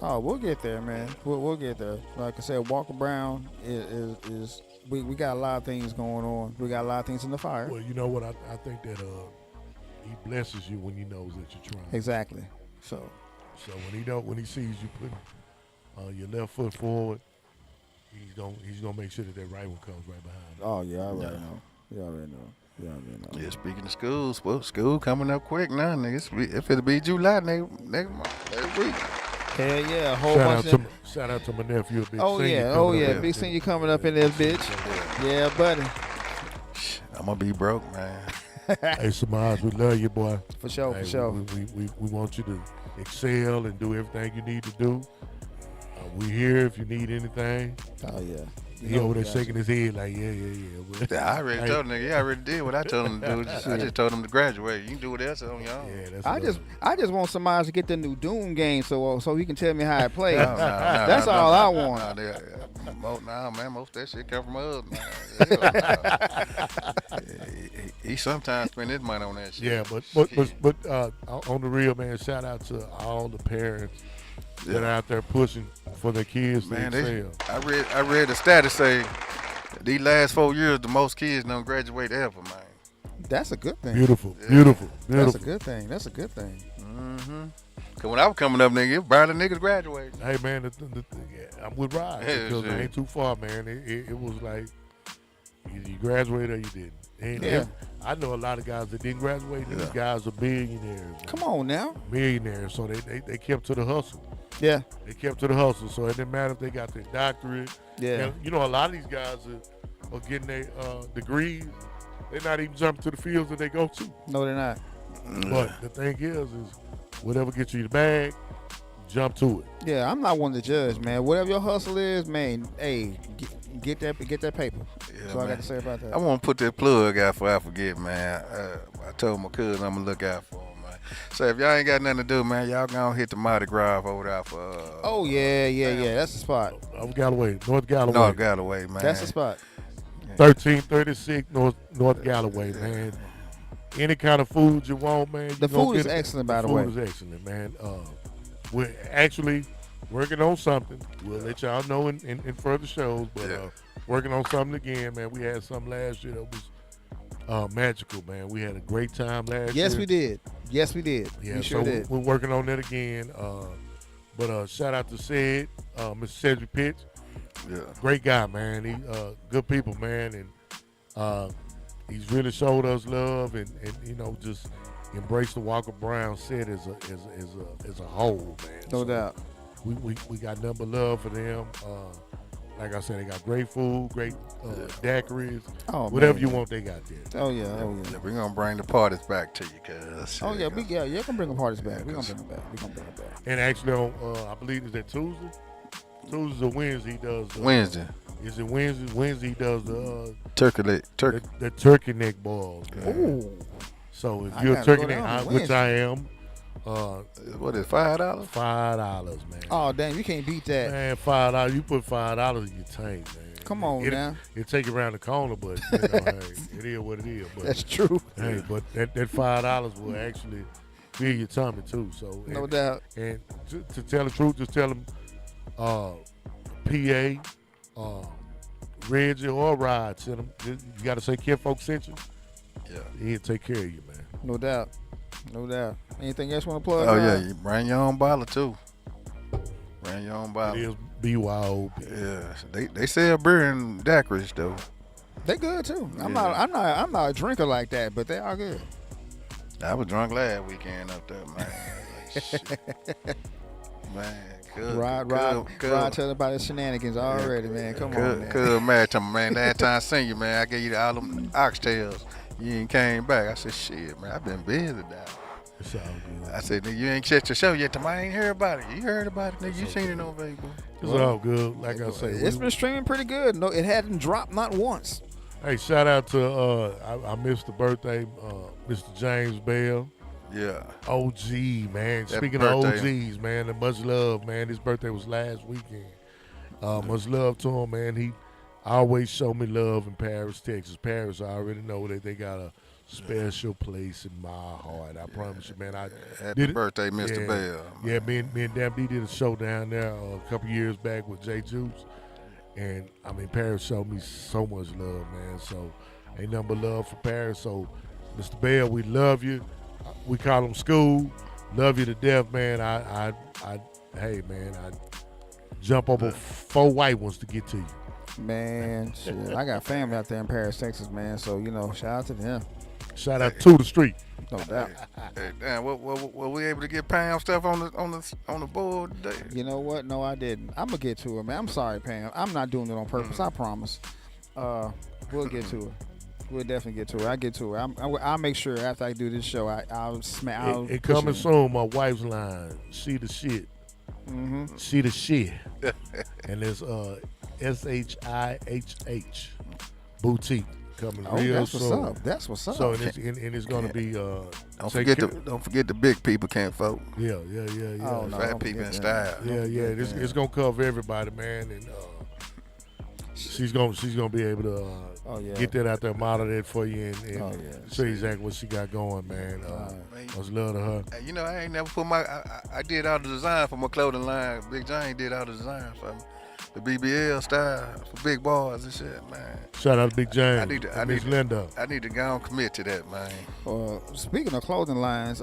Oh, we'll get there, man. We'll get there. Like I said, Walker Brown is we got a lot of things going on. We got a lot of things in the fire. Well, you know what? I think that he blesses you when he knows that you're trying. Exactly. So when he sees you putting your left foot forward, he's gonna make sure that right one comes right behind you. oh yeah, I already know. You already know. Yeah, speaking of schools, well, school coming up quick now, niggas. If it'll be July next week. Hell yeah, a whole bunch of. Shout out to my nephew, a big Oh senior. yeah, coming up big there. senior coming up in this bitch. Yeah, buddy. I'm gonna be broke, man. Hey, Samaj, we love you, boy. For sure, Hey, for sure. We want you to excel and do everything you need to do. We here if you need anything. Oh yeah. He over there shaking his head like, yeah. Yeah, I already told him, nigga. Yeah, I already did what I told him to do. I just told him to graduate. You can do what else on your own. Yeah, that's I just want somebody to get the new Doom game so he can tell me how it plays. No, That's all I want. Nah, man, most of that shit come from us, man. He sometimes spend his money on that shit. Yeah, but on the real, man, shout out to all the parents that are out there pushing for their kids Man, to excel. I read the status say these last 4 years the most kids don't graduate ever, man. That's a good thing. Beautiful. That's a good thing. Mm-hmm. Cause when I was coming up, nigga, barely niggas graduated. Hey man, yeah, I'm with Rod Yeah, because shit. I ain't too far, man. It was like either you graduate or you didn't. And Yeah. I know a lot of guys that didn't graduate. These Yeah. guys are billionaires. Man. Come on now. Millionaires. So they kept to the hustle. Yeah. They kept to the hustle. So it didn't matter if they got their doctorate. Yeah. And, you know, a lot of these guys are getting their degrees. They're not even jumping to the fields that they go to. No, they're not. But the thing is whatever gets you the bag, jump to it. Yeah, I'm not one to judge, man. Whatever your hustle is, man. Hey, get that paper. Yeah, That's all I man. got to say about that. I want to put that plug out before I forget, man. I told my cousin I'm gonna look out for him, man. So if y'all ain't got nothing to do, man, y'all gonna hit the Mardi Gras over there for. Oh yeah. That's the spot. Galloway, North Galloway. North Galloway, man. That's the spot. 1336 North Galloway, man. Any kind of food you want, man. The food is excellent, by the way. The food is excellent, man. We're actually working on something. We'll let y'all know in further shows, but Yeah. working on something again, man. We had something last year that was magical, man. We had a great time last year. Yes, we did. Yes, we did. Yeah, we sure so did. we're working on that again. But shout out to Sid, Mr. Cedric Pitts. Yeah. Great guy, man. He good people, man, and he's really showed us love and you know just embraced the Walker Brown set as a whole, man. No So doubt. We got nothing but love for them. Like I said, they got great food, great daiquiris, Oh, whatever man. you want, they got there. Oh yeah. We're gonna bring the parties back to you, cuz. Oh yeah. You can bring the parties back. We're gonna bring them back. And actually, on I believe it's that Tuesday. Tuesdays or Wednesday he does. Wednesday. Is it Wednesday? Wednesday he does the Turkey. the turkey neck balls. Man. Ooh. So if I you're a gotta turkey go neck, down to which I am, What is $5? $5, man. Oh damn, you can't beat that. Man, $5. You put $5 in your tank, man. Come on now. It take you around the corner, but you know, hey, it is what it is. But That's true. hey, but that $5 will actually fill your tummy too. So No doubt. And to tell the truth, just tell them, PA, Reggie or Rod, send them. You got to say, Kid Folks sent you. Yeah. He'll take care of you, man. No doubt. No doubt. Anything else you want to plug? Oh yeah, Ryan? you bring your own bottle too. Bring your own It bottle. is BYOB. Yeah, they sell beer and daiquiris though. They good too. I'm Yeah. not a drinker like that, but they are good. I was drunk last weekend up there, man. Like, shit. Man, good. Rod telling about his shenanigans already, man. Come on, man. Good mad to me, man. Last time I seen you, man, I gave you all them oxtails. You ain't came back. I said, shit, man, I've been busy now. It's all good. I said, nigga, you ain't set your show yet. I ain't heard about it. You heard about it, nigga. You seen it on Facebook. It's all good. Like I say, It's been streaming pretty good. No, it hadn't dropped not once. hey, shout out to I missed the birthday, Mr. James Bell. Yeah. OG, man. That Speaking birthday. of OGs, man, and much love, man. His birthday was last weekend. Much love to him, man. He always showed me love in Paris, Texas. Paris, I already know that they got a special place in my heart. I promise you, man. I Happy did it. birthday, Mr. Yeah. Bell. Yeah, me and Damn D did a show down there a couple years back with Jay Juice. And, I mean, Paris showed me so much love, man. So, ain't nothing but love for Paris. So, Mr. Bell, we love you. We call him School. Love you to death, man. Hey, man, I jump over 4 white ones to get to you. Man, shit. I got family out there in Paris, Texas, man. So, shout out to them. Shout out to the street. No doubt. Hey, damn, were we able to get Pam stuff on the board today? You know what? No, I didn't. I'm going to get to her, man. I'm sorry, Pam. I'm not doing it on purpose. I promise. We'll get to her. We'll definitely get to her. I'll get to her. I'll make sure after I do this show, I'll It coming soon, my wife's line. She the shit. Mm-hmm. She the shit. And it's SHIHH Boutique coming Oh, real that's what's soon. up. That's what's up. So and it's gonna be Don't take forget care- don't forget the big people can't vote. yeah. Oh, no. Fat don't people in forget style. that. Yeah, Don't yeah. forget that. It's gonna cover everybody, man, and she's gonna be able to Oh, yeah. get that out there, model that for you, and Oh, yeah. show you exactly what she got going, man. Much love to her. Hey, I ain't never put I did all the design for my clothing line. Big Johnny did all the design for me. the BBL style for big boys and shit, man. Shout out to Big James. I Miss Linda. I need to go and commit to that, man. Speaking of clothing lines,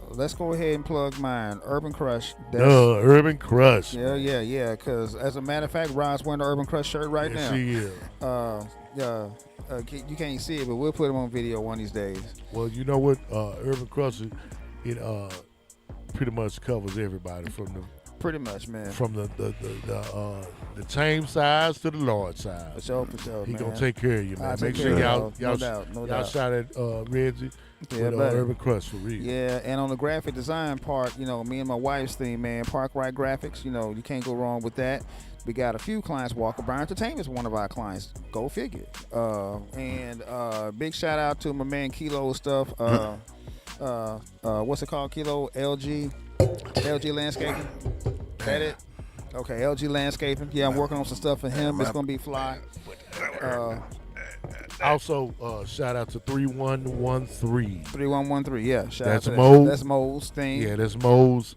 let's go ahead and plug mine, Urban Crush. Urban Crush. Yeah. Because as a matter of fact, Rod's wearing the Urban Crush shirt right now. She is. You can't see it, but we'll put him on video one of these days. Well, you know what? Urban Crush, it pretty much covers everybody from the Pretty much, man. from the tame size to the large size. For sure, He man. gonna take care of you, man. I'll Make take sure care y'all of it. No y'all doubt. shot at Reggie Yeah, with buddy. Urban Crush for real. Yeah, and on the graphic design part, you know, me and my wife's thing, man, Park Right Graphics, you know, you can't go wrong with that. We got a few clients. Walker Bar Entertainment is one of our clients. Go figure. And big shout out to my man Kilo stuff. What's it called? Kilo LG Landscaping. That it? Okay, LG Landscaping. Yeah, I'm working on some stuff for him. It's gonna be fly. Also, shout out to 3113. 3113. Yeah, shout That's out to Mo. That's Mo's thing. Yeah, that's Mo's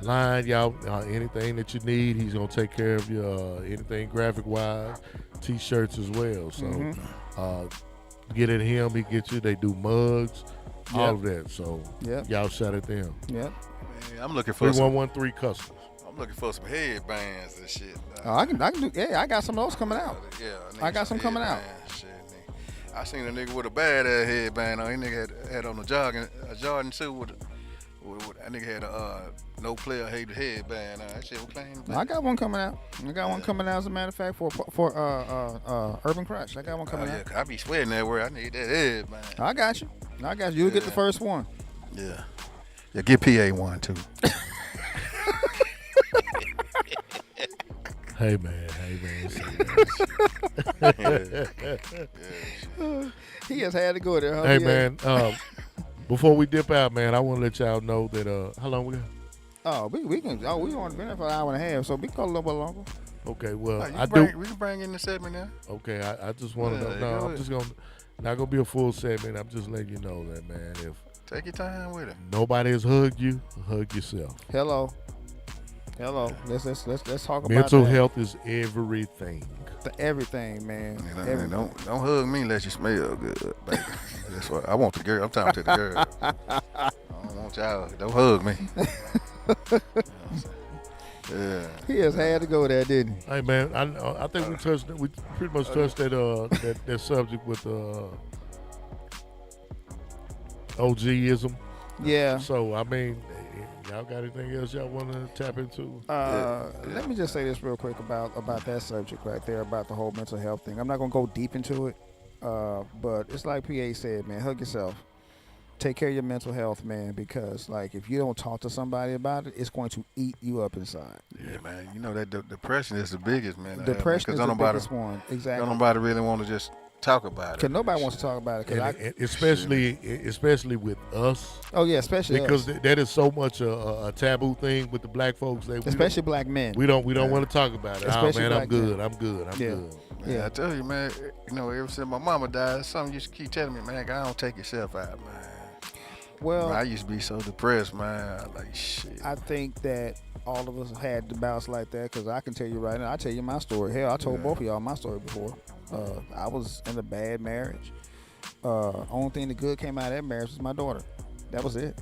line. Y'all, anything that you need, he's gonna take care of you. Anything graphic wise, t-shirts as well. So, get at him. He get you. They do mugs, all of that. So, y'all shout at them. Yep. Man, I'm looking for some. 3113 Customs. I'm looking for some headbands and shit. Oh, I can do. Yeah, I got some of those coming out. Yeah, I got some coming out. Shit, nigga. I seen a nigga with a badass headband on. He nigga had on a Jordan suit with that nigga had a no player hated headband. That shit was clean. I got one coming out. I got one coming out, as a matter of fact, for Urban Crush. I got one coming out. I be sweating that word. I need that headband. I got you. You'll get the first one. Yeah. Yeah, get PA one too. Hey man. He has had to go there. Huh? Hey man, before we dip out, man, I want to let y'all know that how long we got? Oh, we can. Oh, we only been there for an hour and a half, so we can go a little bit longer. Okay, well, We can bring in the segment now. Okay, I just want to know. Yeah, No, go I'm ahead. just not gonna be a full segment. I'm just letting you know that, man. If Take your time with it. nobody has hugged you, hug yourself. Hello. Let's talk about Mental that. health is everything. Everything, man. And Everything. don't hug me unless you smell good, baby. That's what I want the girl. I'm talking to the girl. I don't want y'all. Don't hug me. Yeah. He has had to go there, didn't he? Hey man, I think we pretty much touched that subject with OGism. Yeah. So I mean, y'all got anything else y'all want to tap into? Let me just say this real quick about that subject right there, about the whole mental health thing. I'm not gonna go deep into it, but it's like PA said, man. Hug yourself. Take care of your mental health, man, because like if you don't talk to somebody about it, it's going to eat you up inside. Yeah, man. You know that depression is the biggest, man. Depression is Because the biggest one. Exactly. Don't nobody really want to just talk about it. Because nobody wants to talk about it. And especially with us, Oh yeah, especially because us. that is so much a taboo thing with the black folks. Especially black men. we don't want to talk about it. Especially Oh man, black men. I'm good. Yeah. good. Man, I tell you, man. You know, ever since my mama died, something used to keep telling me, man, I don't take yourself out, man. Well, Man, I used to be so depressed, man. Like shit. I think that all of us had to bounce like that, because I can tell you right now, I tell you my story. Hell, I told both of y'all my story before. I was in a bad marriage. Only thing that good came out of that marriage was my daughter. That was it.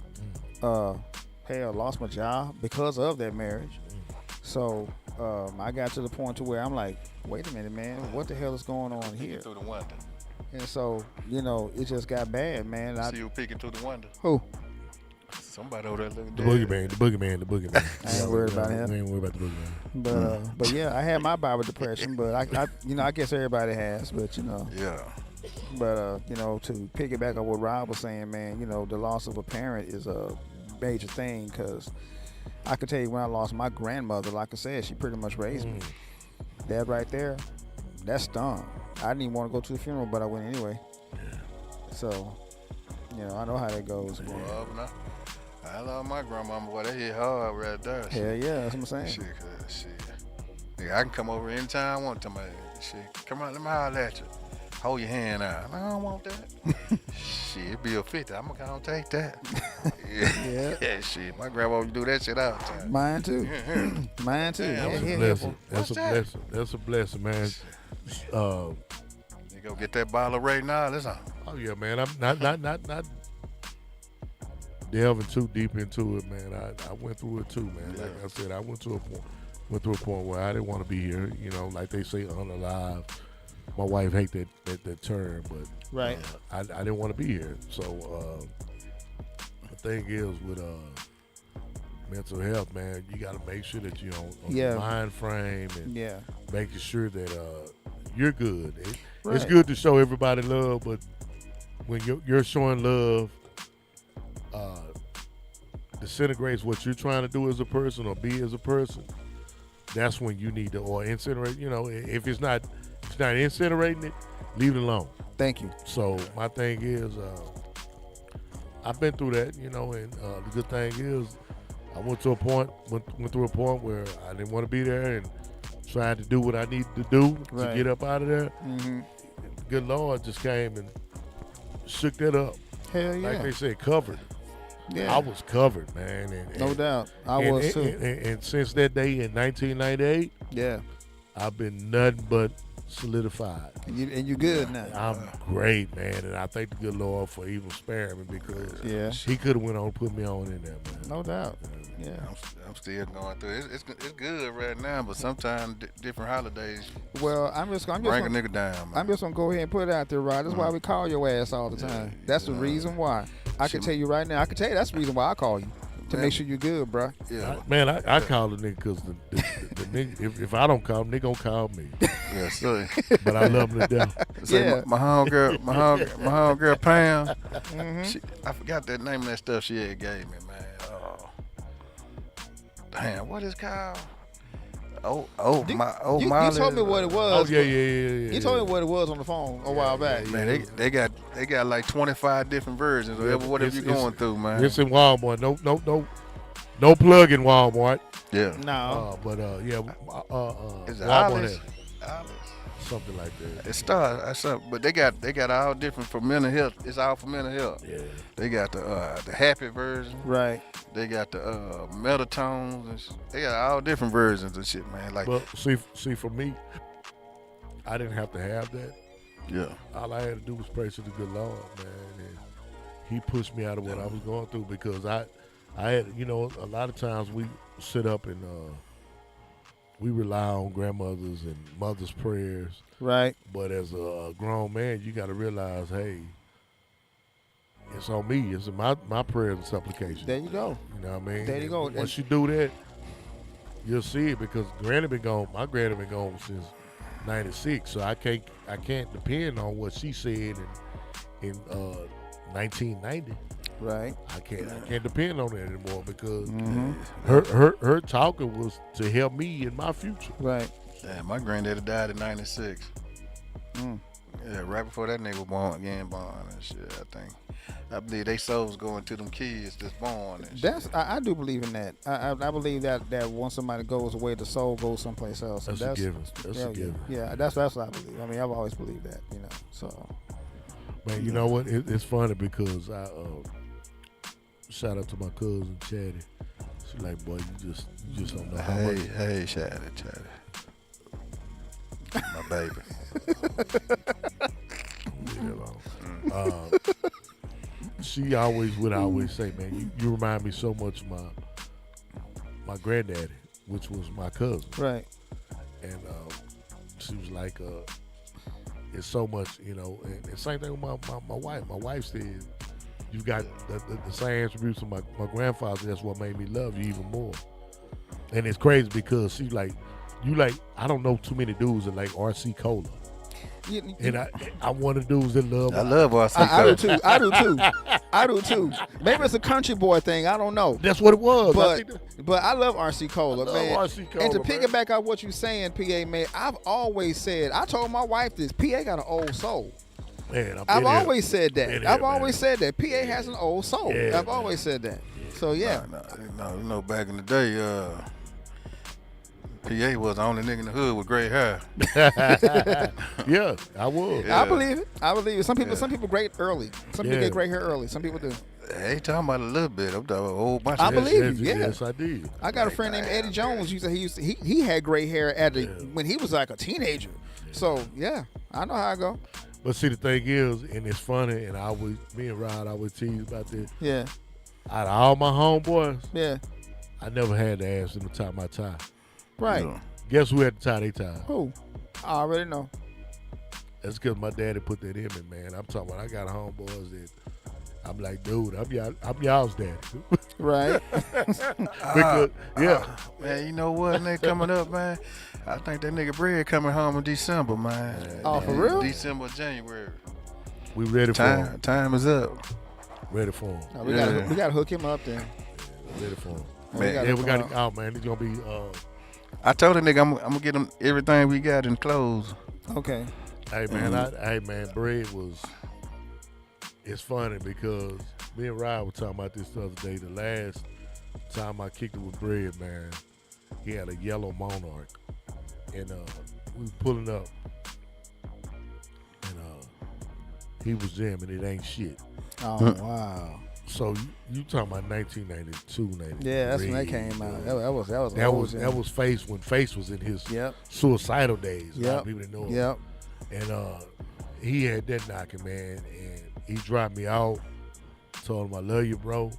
Hell, lost my job because of that marriage. So I got to the point to where I'm like, wait a minute, man, what the hell is going on here? Through the window. And so, you know, it just got bad, man. See you peeking through the window. Who? Somebody over there looking The dead. boogeyman. I ain't worried about him. I ain't worried about the boogeyman. But yeah, I had my bout with depression, but I guess everybody has, but you know. Yeah. But you know, to piggyback on what Rob was saying, man, you know, the loss of a parent is a major thing, because I could tell you when I lost my grandmother, like I said, she pretty much raised me. That right there, that stung. I didn't even want to go to the funeral, but I went anyway. Yeah. So, you know, I know how that goes, man. Well, no. I love my grandmama, boy. That hit hard right there. Hell yeah, that's what I'm saying. Shit. Nigga, I can come over anytime I want to, man. Shit, come on, let me holler at you. hold your hand out. I don't want that. Shit, it be a 50. I'm gonna take that. Yeah. Yeah, shit. My grandma would do that shit all the time. Mine too. Mine too. Damn, Yeah, that's a yeah, Blessing. What's That's a that? blessing. That's a blessing, man. You go get that bottle of Ray now. Listen. Oh yeah, man. I'm not delving too deep into it, man. I went through it too, man. Like I said, I went through a point where I didn't want to be here. You know, like they say, unalive. My wife hate that term, but Right. I didn't want to be here. So the thing is with mental health, man, you got to make sure that you're on Yeah. the mind frame and Yeah. making sure that you're good. It's Right. good to show everybody love, but when you're showing love, disintegrates what you're trying to do as a person or be as a person. That's when you need to or incinerate. You know, if it's not incinerating it, leave it alone. Thank you. So my thing is, I've been through that, you know, and the good thing is, I went through a point where I didn't want to be there and tried to do what I needed to do Right. to get up out of there. Mm-hmm. Good Lord just came and shook that up. Hell yeah. Like they said, covered. Yeah. I was covered, man. And, No doubt. I and, was and, too. and since that day in 1998, Yeah. I've been nothing but solidified. And you good now. I'm great, man, and I thank the good Lord for even sparing me because Yeah. he could have went on and put me on in there, man. No doubt. Yeah. I'm still going through it. It's good right now, but sometimes different holidays Well, I'm just bring a gonna nigga down, man. I'm just gonna go ahead and put it out there, right? That's why we call your ass all the time. That's the reason why. I can tell you right now. I can tell you that's the reason why I call you to Man. make sure you're good, bro. Yeah, I call the nigga because the nigga, if I don't call him, they gonna call me. yeah, so But I love him to death. say Yeah. my homegirl Pam. I forgot that name of that stuff she had gave me, man. Oh, damn, what is it called? You Molly. told me what it was. Oh yeah. You told me what it was on the phone a while back. Man, they got like 25 different versions of whatever you're going through, man. It's in Walmart. No plug in Walmart. Yeah. No. Is it Walmart Alice? has something like that. It starts, but they got all different for mental health. It's all for mental health. Yeah. They got the happy version. Right. They got the melatones. They got all different versions of shit, man. Like, But see, for me, I didn't have to have that. yeah, All I had to do was pray to the good Lord, man, and He pushed me out of what I was going through because I had, you know, a lot of times we sit up and we rely on grandmothers and mothers' prayers, Right. but as a grown man, you got to realize, hey, it's on me. It's my prayers and supplications. There you go. You know what I mean? There you go. And once you do that, you'll see it because granny been gone. My granny been gone since '96, so I can't depend on what she said in 1990. Right. I can't depend on it anymore because Mm-hmm. her talking was to help me in my future. Right. damn, my granddaddy died in '96. Mm. Yeah, right before that nigga born and shit. I believe they souls going to them kids that's born and That's shit. I do believe in that. I believe that once somebody goes away, the soul goes someplace else. And That's a given. That's yeah, a given. Yeah, that's what I believe. I mean, I've always believed that. You know. So. Man, you know what? It's funny because I shout out to my cousin Chatty. She's like, boy, you just don't know how much. Hey, Chatty. My baby. Leave it alone. She always would always say, man, you remind me so much of my granddaddy, which was my cousin. Right. And she was like, it's so much, you know, and same thing with my wife. My wife said, you got the same attributes of my grandfather. That's what made me love you even more. And it's crazy because she's like, I don't know too many dudes that like RC Cola. And I'm one of the dudes that love. I love RC I do Cola. too. I do too. Maybe it's a country boy thing. I don't know. That's what it was. I think But I love RC Cola, love man. RC Cola, and to man. piggyback off what you're saying, PA, man, I've always said, I told my wife this, PA got an old soul. man, I've always said that. Been I've here, always man. said that. PA has an old soul. Yeah, I've man. always said that. So, yeah. No, you know, back in the day, PA was the only nigga in the hood with gray hair. Yeah, I was. Yeah. I believe it. I believe it. Some people great early. Some people Yeah. get gray hair early. Some people do. I ain't talking about a little bit. I'm talking about a whole bunch I of believe you, yeah. Yes, I did. I got a friend named Eddie Jones. He had gray hair when he was like a teenager. So yeah, I know how I go. But see, the thing is, and it's funny, and me and Rod always tease about this. Yeah, Out of all my homeboys, yeah, I never had to ask them to tie my tie. right. Yeah. Guess who had to tie their tie? Who? I already know. That's because my daddy put that in me, man. I'm talking about I got homeboys that I'm like, dude, I'm y'all's daddy. Right. Because, yeah. Man, you know what, nigga, coming up, man? I think that nigga Bread coming home in December, man. Oh, for real? December, January. We ready for him. Time is up. Ready for him. No, we gotta hook him up then. Ready for him. Man, Yeah, we got to, oh, man, it's going to be, I told the nigga I'm gonna get him everything we got in clothes. Okay. hey, man, Bread was, it's funny because me and Rod were talking about this the other day. The last time I kicked it with Bread, man, he had a yellow Monarch. And we was pulling up. And he was jamming. It ain't shit. Oh wow. So you talking about 1992, 93. Yeah, that's when that came out. That was Face when Face was in his Yep. suicidal days. A lot Yep. of people didn't know him. Yep. And he had that knocking, man. And he dropped me out. Told him I love you, bro.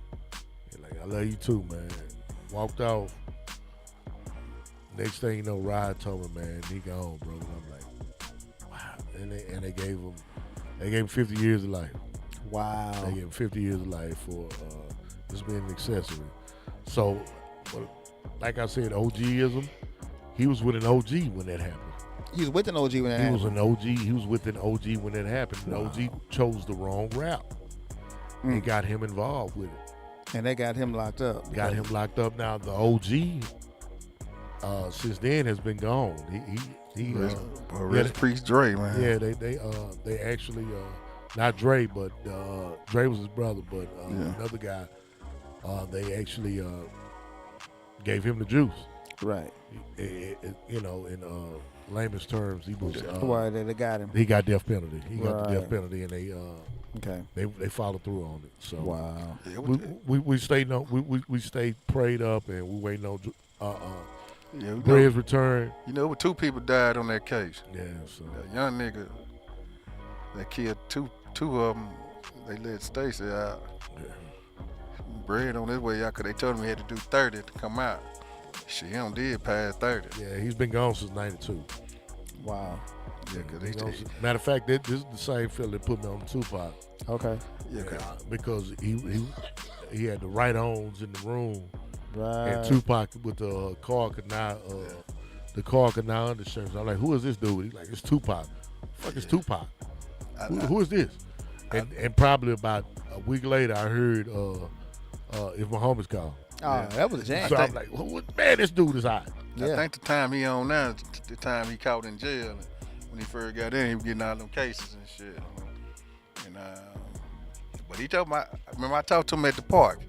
And like I love you too, man. Walked off. Next thing you know, Rod told me, man, he gone, bro. And I'm like, wow. And they gave him 50 years of life. Wow. They gave him 50 years of life for just being an accessory. So, like I said, OGism, he was with an OG when that happened. He was with an OG when that He happened. was an OG. He was with an OG when that happened. And OG chose the wrong route. They got him involved with it. And they got him locked up. Got him locked up. Now the OG, since then, has been gone. He Rest Priest Dre, man. yeah, they actually not Dre, but Dre was his brother, but another guy, they actually gave him the juice. Right. You know, in layman's terms, he was Why they got him. he got death penalty. He got the Right. death penalty, and Okay. they followed through on it. So Wow. Yeah, we stayed we stayed prayed up, and we waiting on yeah, Bred's return. you know, 2 people died on that case. Yeah, so A young nigga that killed two of them. They let Stacy out. Bread on his way out because they told him he had to do 30 to come out. Shit, he don't did past 30. yeah, he's been gone since '92. Wow. Yeah, because Matter of fact, this is the same fella that put me on Tupac. Okay. Because he had the right ons in the room, Right. and Tupac with the car could not undershirts. I'm like, who is this dude? He's like, it's Tupac. Fuck is Tupac? Who is this? And probably about a week later, I heard if my homies call. Oh, that was a jam. So I'm like, man, this dude is hot. I Yeah. think the time he on now is the time he caught in jail. When he first got in, he was getting all them cases and shit. And but he told me, remember I talked to him at the park.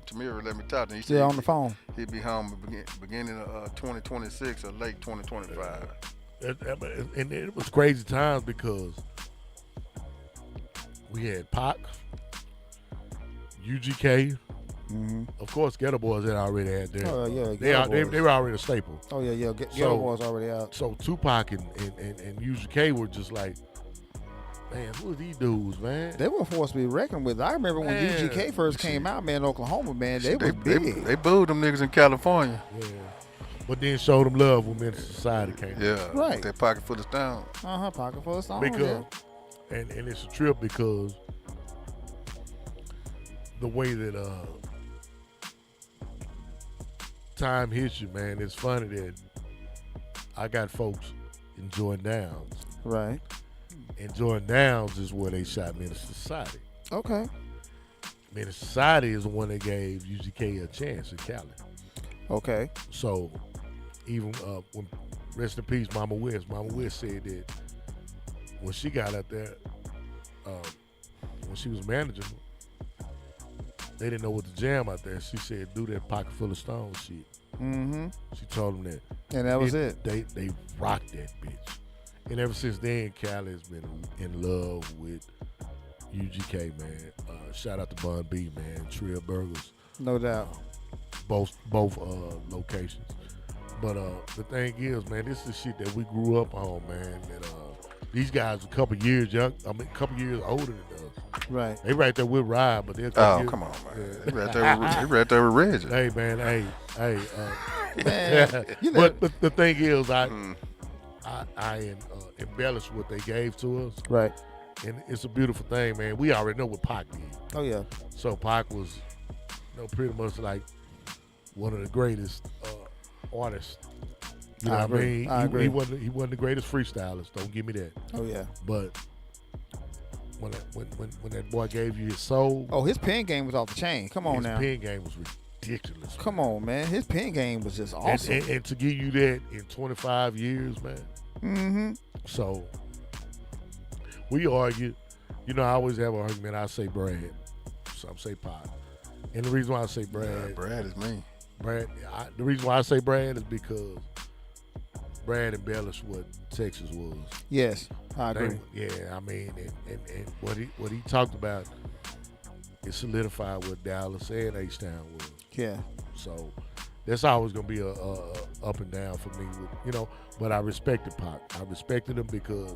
Tamira let me talk to him. He said Yeah, on the phone. he'd be home beginning of 2026 or late 2025. And it was crazy times because we had Pac, UGK, of course, Ghetto Boys had already had their. Oh, yeah, they Ghetto Boys. were already a staple. Oh yeah, yeah. Ghetto So- Boys already out. So Tupac and UGK were just like, man, who are these dudes, man? They were forced to be reckoned with. I remember when Man, UGK first came out, man, in Oklahoma, man, they was big. They booed them niggas in California. Yeah. But then showed them love when Menace Society came. Yeah, Right. with that pocket full of stones. Pocket full of stones. Because and it's a trip because the way that time hits you, man, it's funny that I got folks in Jordan Downs. Right. And Jordan Downs is where they shot Menace Society. Okay. Menace Society is the one that gave UGK a chance in Cali. Okay. So even when, rest in peace, Mama West said that when she got out there, when she was managing, they didn't know what to jam out there. She said, do that pocket full of stones shit. Mm-hmm. She told him that. And that was it. They rocked that bitch. And ever since then, Cali has been in love with UGK, man. Shout out to Bun B, man. Trill Burgers. No doubt. Both locations. But the thing is, man, this is shit that we grew up on, man. That these guys a couple years young. I mean, a couple years older than us. Right. They right there with Rod, but they're Oh, come on, man. He right there with Reggie. Hey, man. Hey. Man, you know, But the thing is, I embellished what they gave to us, right. and it's a beautiful thing, man. We already know what Pac did. Oh yeah. So Pac was, pretty much like one of the greatest artists. You know I what I agree. mean? I agree. He wasn't the greatest freestylist. Don't give me that. Oh yeah. But when that boy gave you his soul, Oh, his pen game was off the chain. Come on his now. pen game was ridiculous. Come on, man. His pen game was just awesome. And to give you that in 25 years, man. Mm-hmm. So we argue. I always have an argument. I say Brad. Some say Pac. And the reason why I say Brad, Brad is me. The reason why I say Brad is because Brad embellished what Texas was. Yes, I agree. I mean, and what he talked about, it solidified what Dallas and H-Town was. Yeah. So that's always gonna be a up and down for me, But I respected Pac. I respected him because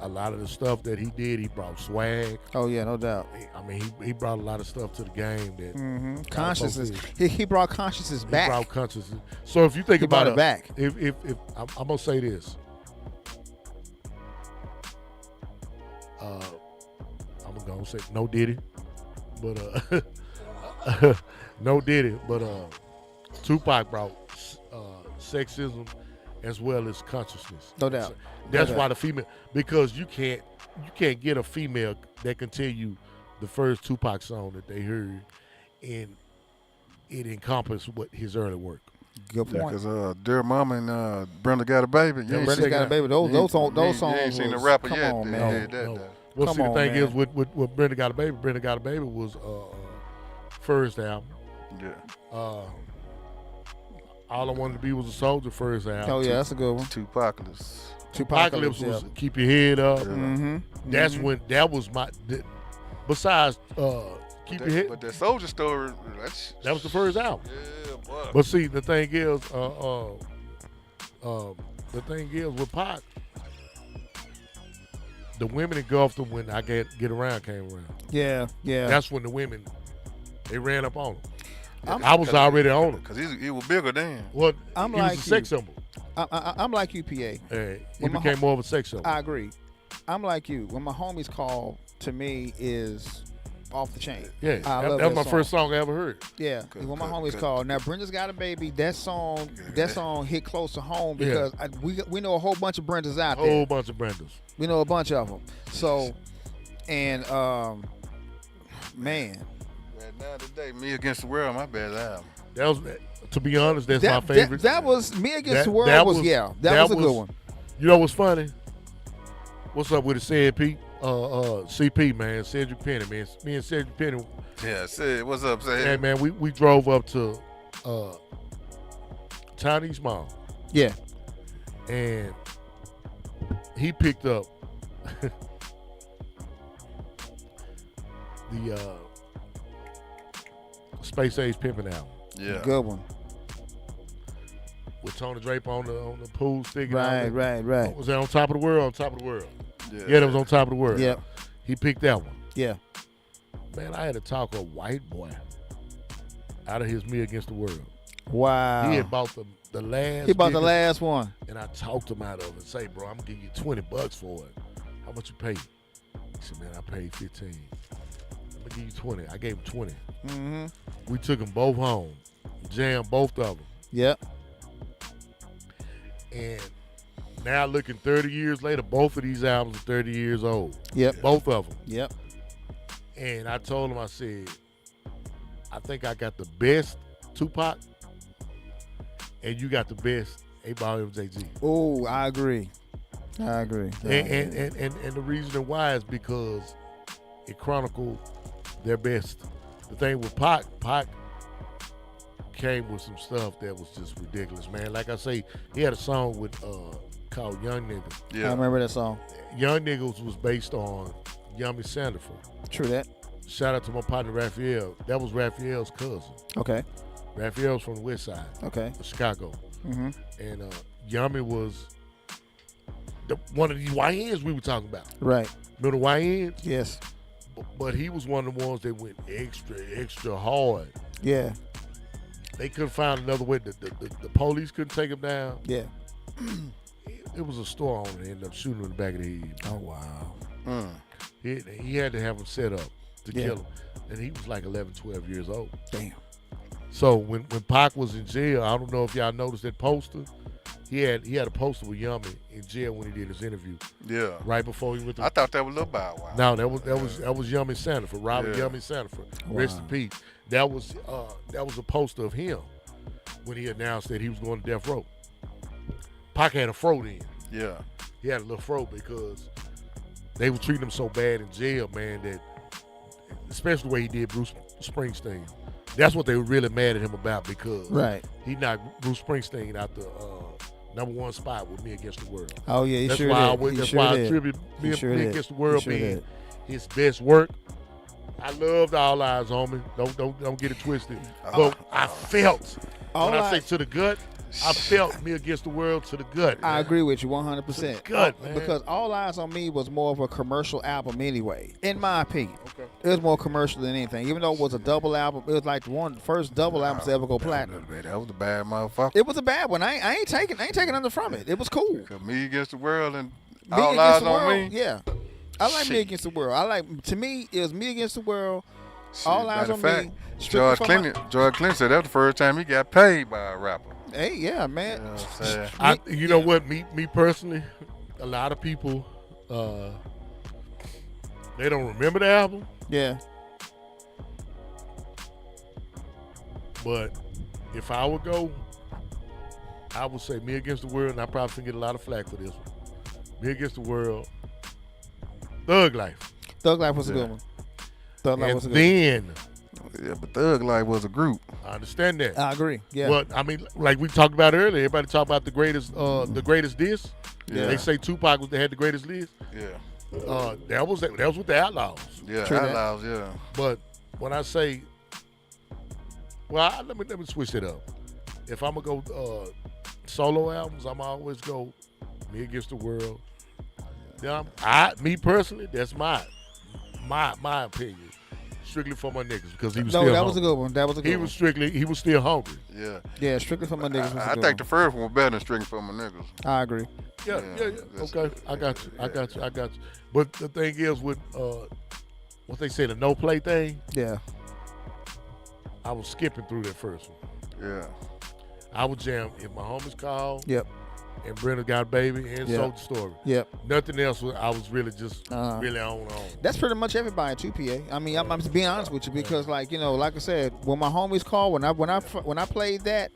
a lot of the stuff that he did, he brought swag. Oh yeah, no doubt. I mean, he brought a lot of stuff to the game that Mm-hmm. Consciousness. He brought consciousness he back. brought consciousness. So if you think He about brought it back. if I'm gonna say this, I'm gonna say no Diddy, but no Diddy, but Tupac brought sexism as well as consciousness. No doubt. That's No why doubt. the female, because you can't get a female that can tell you the first Tupac song that they heard, and it encompassed what his early work. Good Yeah, point. because Dear Mama and Brenda Got a Baby. You ain't Brenda seen got a that. baby. Those You songs. You ain't seen the was- rapper come yet. on, that man. did that, No. though. Well, Come see, the on, thing man. is, with Brenda Got a Baby was first album. Yeah. All I Wanted to Be Was a Soldier first album. Oh yeah, that's a good one. Tupacalypse. Apocalypse was yeah. Keep Your Head Up. Yeah. Mm-hmm. That's when that was my. Besides Keep Your Head, But that Soldier Story, that's that was the first album. yeah, boy. But see, the thing is, with Pac, the women engulfed him when I Get Around came around. Yeah, yeah. That's when the women they ran up on him. I'm- I was already on him. Because he was bigger then. Well, I'm he like was a sex you. symbol. I'm like you, PA. He When my became more of a sex symbol. I agree. I'm like you. When my homies call, to me is off the chain. Yeah, I that love was my song. first song I ever heard. Yeah, Good, when my good, homies good. call. Now Brenda's Got a Baby. That song hit close to home Yeah. because we know a whole bunch of Brendas out there. Whole bunch of Brendas. We know a bunch of them. So, and man, Right now today, Me Against the World, my best album. That was, to be honest, that's my that, favorite. that was Me Against the That- World. that Was was- that that was a good was- one. You know what's funny? What's up with it, CP? CP, man, Cedric Penny, man. Me and Cedric Penny, Yeah, say what's up, say hey, man, we drove up to Chinese Mall, Yeah, and he picked up the Space Age Pimpin' album Yeah. good one. with Tony Draper on the pool stick. Right. Was that On Top of the World? On Top of the World. Yeah, Yeah, that was On Top of the World. Yep. He picked that one. Yeah. Man, I had to talk a white boy out of his Me Against the World. Wow. He had bought the last. He bought the ticket, last one. and I talked him out of it. And say, bro, I'm gonna give you $20 for it. How much you pay? He said, man, I paid 15. I'm gonna give you 20. I gave him 20. Mm-hmm. We took them both home, jammed both of them, Yep. and now looking 30 years later, both of these albums are 30 years old. Yep. Both of them. Yep. And I told him, I said, I think I got the best Tupac, and you got the best 8-Ball MJG. Oh, I agree. And the reason why is because it chronicled their best. The thing with Pac came with some stuff that was just ridiculous, man. Like I say, he had a song with called Young Nigga. Yeah. I remember that song. Young Niggas was based on Yummy Sandifer. True that. Shout out to my partner Raphael. That was Raphael's cousin. Okay. Raphael's from the West Side Okay. of Chicago. Mm-hmm. And Yummy was one of the YNs we were talking about. Right. Remember the YNs? Yes. But he was one of the ones that went extra hard. Yeah. They couldn't find another way. The police couldn't take him down. Yeah. It was a store owner that ended up shooting him in the back of the head. Oh wow. He had to have him set up to Yeah. kill him. And he was like 11, 12 years old. Damn. So when Pac was in jail, I don't know if y'all noticed that poster. He had a poster with Yummy in jail when he did his interview. Yeah. Right before he went to I thought that was Lil Bow Wow. No, that was Yummy Sandifer, Robert Yeah. Yummy Sandifer. Wow. Rest in peace. That was a poster of him when he announced that he was going to death row. Pac had a fro then. Yeah. He had a little fro because they were treating him so bad in jail, man, that especially the way he did Bruce Springsteen. That's what they were really mad at him about because Right. he knocked Bruce Springsteen out the #1 spot with Me Against the World. Oh yeah. He That's sure why did. He that's sure why I did. attribute He Me, sure Me did. Against the He World sure being did. his best work. I loved All Eyes on Me. Don't get it twisted. But I felt All when I say Eyes- to the gut, I felt Me Against the World to the gut. I man. agree with you 100%. Good, man. Because All Eyes on Me was more of a commercial album anyway, in my opinion. Okay. It was more commercial than anything. Even though it was a double album, it was like the first double album to ever go platinum. That was a bad motherfucker. It was a bad one. I ain't taking nothing from it. It was cool. 'Cause Me Against the World and Me All Against Eyes the on World, Me. yeah. I like Me Shit. Against the World. To me, it was Me Against the World, Shit, All Eyes matter on of fact, Me. Strictly George Clinton said that was the first time he got paid by a rapper. Hey, yeah, man. You know what I'm saying? You know what? Me personally, a lot of people, they don't remember the album, Yeah. but if I would go, I would say Me Against the World, and I probably get a lot of flack for this one. Me Against the World, Thug Life, Thug Life was a Yeah. good one. Thug Life and was a good one. then Yeah, but Thug Life was a group. I understand that. I agree. Yeah. But I mean, like we talked about earlier, everybody talk about the greatest disc. Yeah. They say Tupac had the greatest list. Yeah. That was with the Outlaws. Yeah. True that. Outlaws, yeah. But when I say, let me switch it up. If I'm gonna go solo albums, I'm always go Me Against the World. Then me personally, that's my opinion. Strictly for my niggas because he was no, still that hungry. was a good one. That was a good He one. was still hungry. Yeah. Yeah, Strictly for My Niggas was a I good think the one. first one was better than String for My Niggas. I agree. Yeah. that's- Okay, I got you. But the thing is with what they say, the no play thing, Yeah. I was skipping through that first one. Yeah. I would jam if my homies called Yep. and Brenda got a baby and Yeah. Sold the Story. Yep. Nothing else. I was really just Uh-huh. really on. That's pretty much everybody too, PA. I mean, I'm just being honest with you because, like I said, when my homies called, when I played that,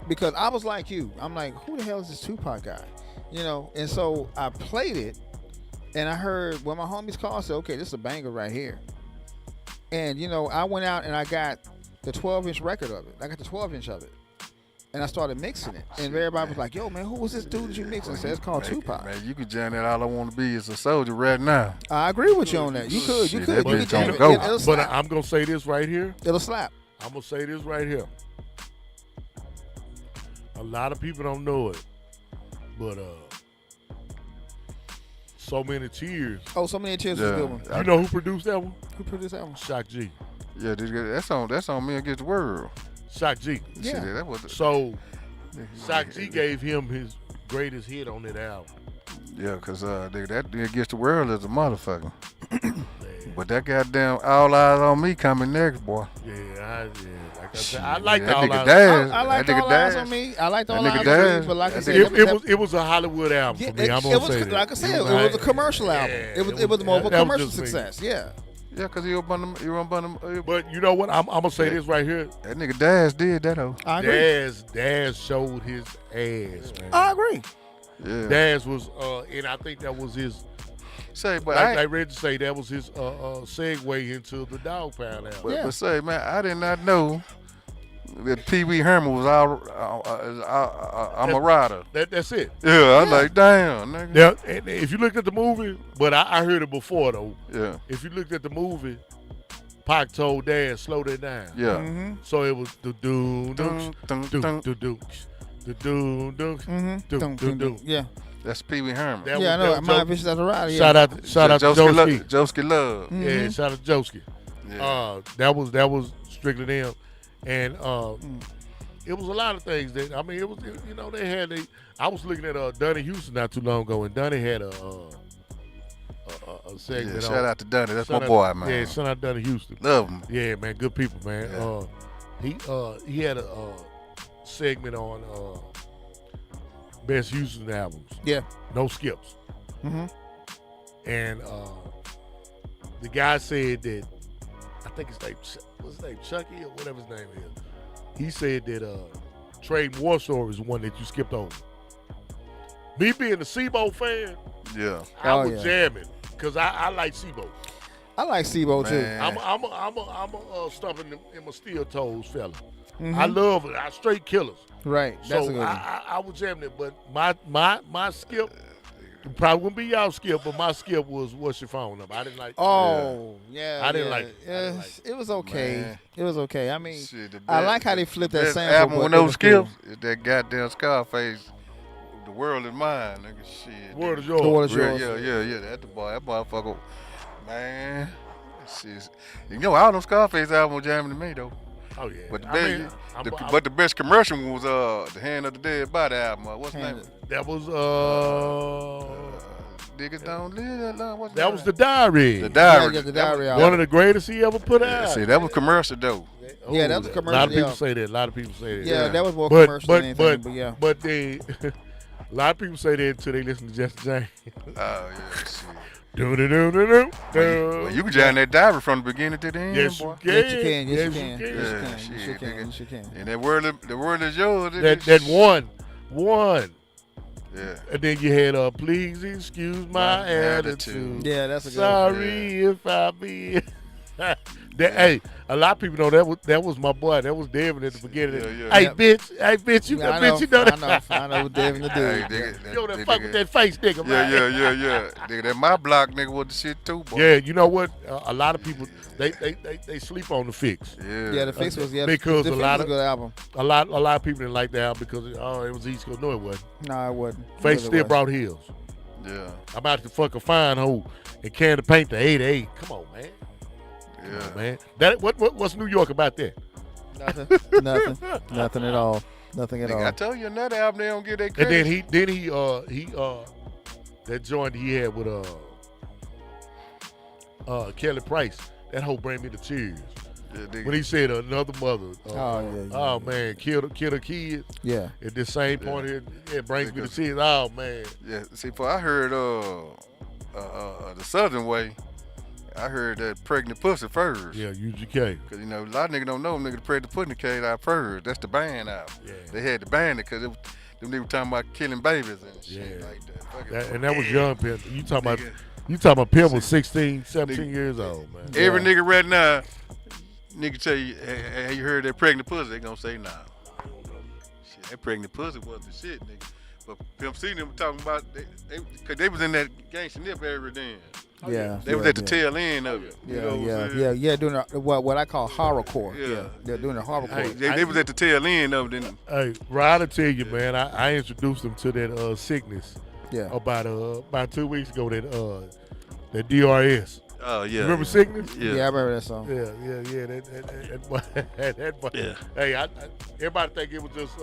because I was like you, I'm like, who the hell is this Tupac guy? And so I played it, and I heard when my homies called, I said, okay, this is a banger right here. And I went out and I got the 12-inch record of it. I got the 12-inch of it. And I started mixing it. And everybody was like, yo, man, who was this dude that you mixing? I said, it's called Tupac. Man, you could jam that All I Want to Be is a Soldier right now. I agree with you on that. You could. Shit, You that could bitch jam gonna it. go. It'll But slap. I'm gonna say this right here. It'll slap. I'm gonna say this right here. A lot of people don't know it, but So Many Tears. Oh, So Many Tears was a Yeah. good one. You know who produced that one? Who produced that one? Shock G. Yeah, that's on Me Against the World. Shock G. Yeah. Shit, that was So Shock G gave him his greatest hit on that album. Yeah, because that Me Against the World is a motherfucker. But that goddamn All Eyes on Me coming next, boy. Yeah, like I said, Shit, I like that All nigga Eyes. Daz. I like That nigga All Eyes Daz. on Me. I like That All nigga Eyes on Daz. Me, but like I That said, It was a Hollywood album yeah, for me. I'm it gonna was say that. like I said, it was a commercial album. Yeah, It was more of a that was commercial just me. success. Yeah. Yeah, because he run by But you know what? I'm gonna say this right here. that nigga Daz did that hoe. I agree. Daz showed his ass, man. I agree. Yeah. Daz was, and I think that was his. Say, but Like Reggie say, that was his segue into the Dog Pound album. But, Yeah. but say, man, I did not know That Pee Wee Herman was I'm a rider. That's it. Yeah, I'm like, damn, nigga. Now, and if you looked at the movie, but I heard it before though. Yeah, If you looked at the movie, Pac told Dad slow that down. yeah. Mm-hmm. So it was do do do Dun, do dun. do do do do do. Mm-hmm. Do, do. Yeah. That's Pee Wee Herman. That Yeah, I was- know. that was My Joe- vicious as a rider. Yeah. Shout out to Joski. Joski Love. Mhm. Yeah, shout out to Joski. Yeah. That was strictly them, and it was a lot of things that I mean it was they had I was looking at Donnie Houston not too long ago, and Donnie had a segment. Yeah, shout out to Dunny. That's shout my out- boy, man. Yeah, shout out Donnie Houston. Love him. Yeah, man, good people, man. Yeah. He had a segment on best Houston albums, Yeah. no skips, Mm-hmm. and the guy said that I think his name what's his name Chucky or whatever his name is. He said that Trade Warsaw is the one that you skipped over. Me being a SIBO fan, Yeah. I Oh, was yeah. jamming because I like SIBO. I like SIBO too. Man. I'm a stuffing in my steel toes fella. Mhm. I love it. I straight killers. Right. That's a So good one. I was jamming it, but my skip probably wouldn't be y'all skip, but my skip was what's your phone number. I didn't like. Oh, yeah. I didn't yeah. like it. I didn't like Yes, it was okay. Man. It was okay. I mean, Shit, the I best- like how they flipped that best sample. album but with it no was cool. skips is that goddamn Scarface. The world is mine, nigga. Shit. Word nigga. is yours. The word is Real- yours. Yeah. That's the boy. That motherfucker, man. Shit. You know, all them Scarface albums were jamming to me though. Oh yeah. But the I best, mean, but the best commercial was the Hand of the Dead Body album. What's the Hand name? that was Niggas don't live that long. What's that was name? the diary. The Diary. Yeah, the That was- Diary One album. of the greatest he ever put Yeah, out. see, that was commercial though. Yeah, that was a A lot commercial, of people yeah. say that. A lot of people say that. Yeah, that was more But commercial than anything. But yeah. but they a lot of people say that until they listen to Jesse James. Oh yeah, shit. Do do do do do. Well, you can jam that Diary from the beginning to the end, Yes, boy. you can. Yes, you can. Yes, you can. Yeah, Yes, you can. Yes, shit, you can. nigga. Yes, you can. And the world is yours. That one. Yeah. And then you had please excuse my My attitude. attitude. Yeah, that's a good Sorry if I be. Hey, a lot of people know that was my boy. That was Devin at the beginning. Yeah. Hey, Yeah. bitch, you Yeah, bitch, you know that. I know what Devin the Hey, dude. nigga, You know that nigga- fuck with that face, nigga. man. Yeah. Nigga, that my block nigga with the shit too, boy. Yeah, you know what? A lot of people they sleep on the fix. Yeah. The Fix was Because the a Fix lot was of- a good album. A lot of people didn't like the album because it was East Coast. No, it wasn't. No, it wasn't. Face Really still wasn't. brought heels. Yeah. I'm about to fuck a fine hoe and can to paint the 8-8. Come on, man. Yeah. Man, what's New York about that? Nothing at all. Nothing at Nigga, I all. told you another album they don't get that And credit. then he that joint he had with Kelly Price. That hoe bring me to tears. Yeah, nigga. When he said another mother. Yeah. Oh man, killed a kid. Yeah. At this same point, it brings me to tears. Oh man. Yeah, see, for I heard the Southern Way, I heard that Pregnant Pussy first. Yeah, UGK. Cause you know a lot of niggas don't know nigga the Pregnant Pussy came out first. That's the band out. Yeah. They had to ban it because them niggas talking about killing babies and shit Yeah. like that. Fuck it. And that was young Pimp. You talking Nigga. about Pimp was 16, 17 years old, man. Every nigga right now, nigga tell you, hey, you heard that Pregnant Pussy? They gonna say nah. Shit, that Pregnant Pussy was the shit, nigga. But Pimp C them talking about cause they was in that gangsta nip area then. Yeah. They was at the tail end of it. You know what I'm saying? Yeah. Doing what I call horrorcore. Yeah. Yeah. They're doing the horrorcore. They was at the tail end of it. Then Hey, Ryder tell you, man, I introduced him to that sickness Yeah. about 2 weeks ago. That DRS. oh yeah. You remember sickness? Yeah, I remember that song. Yeah. That boy. That boy. Yeah. Hey, everybody think it was just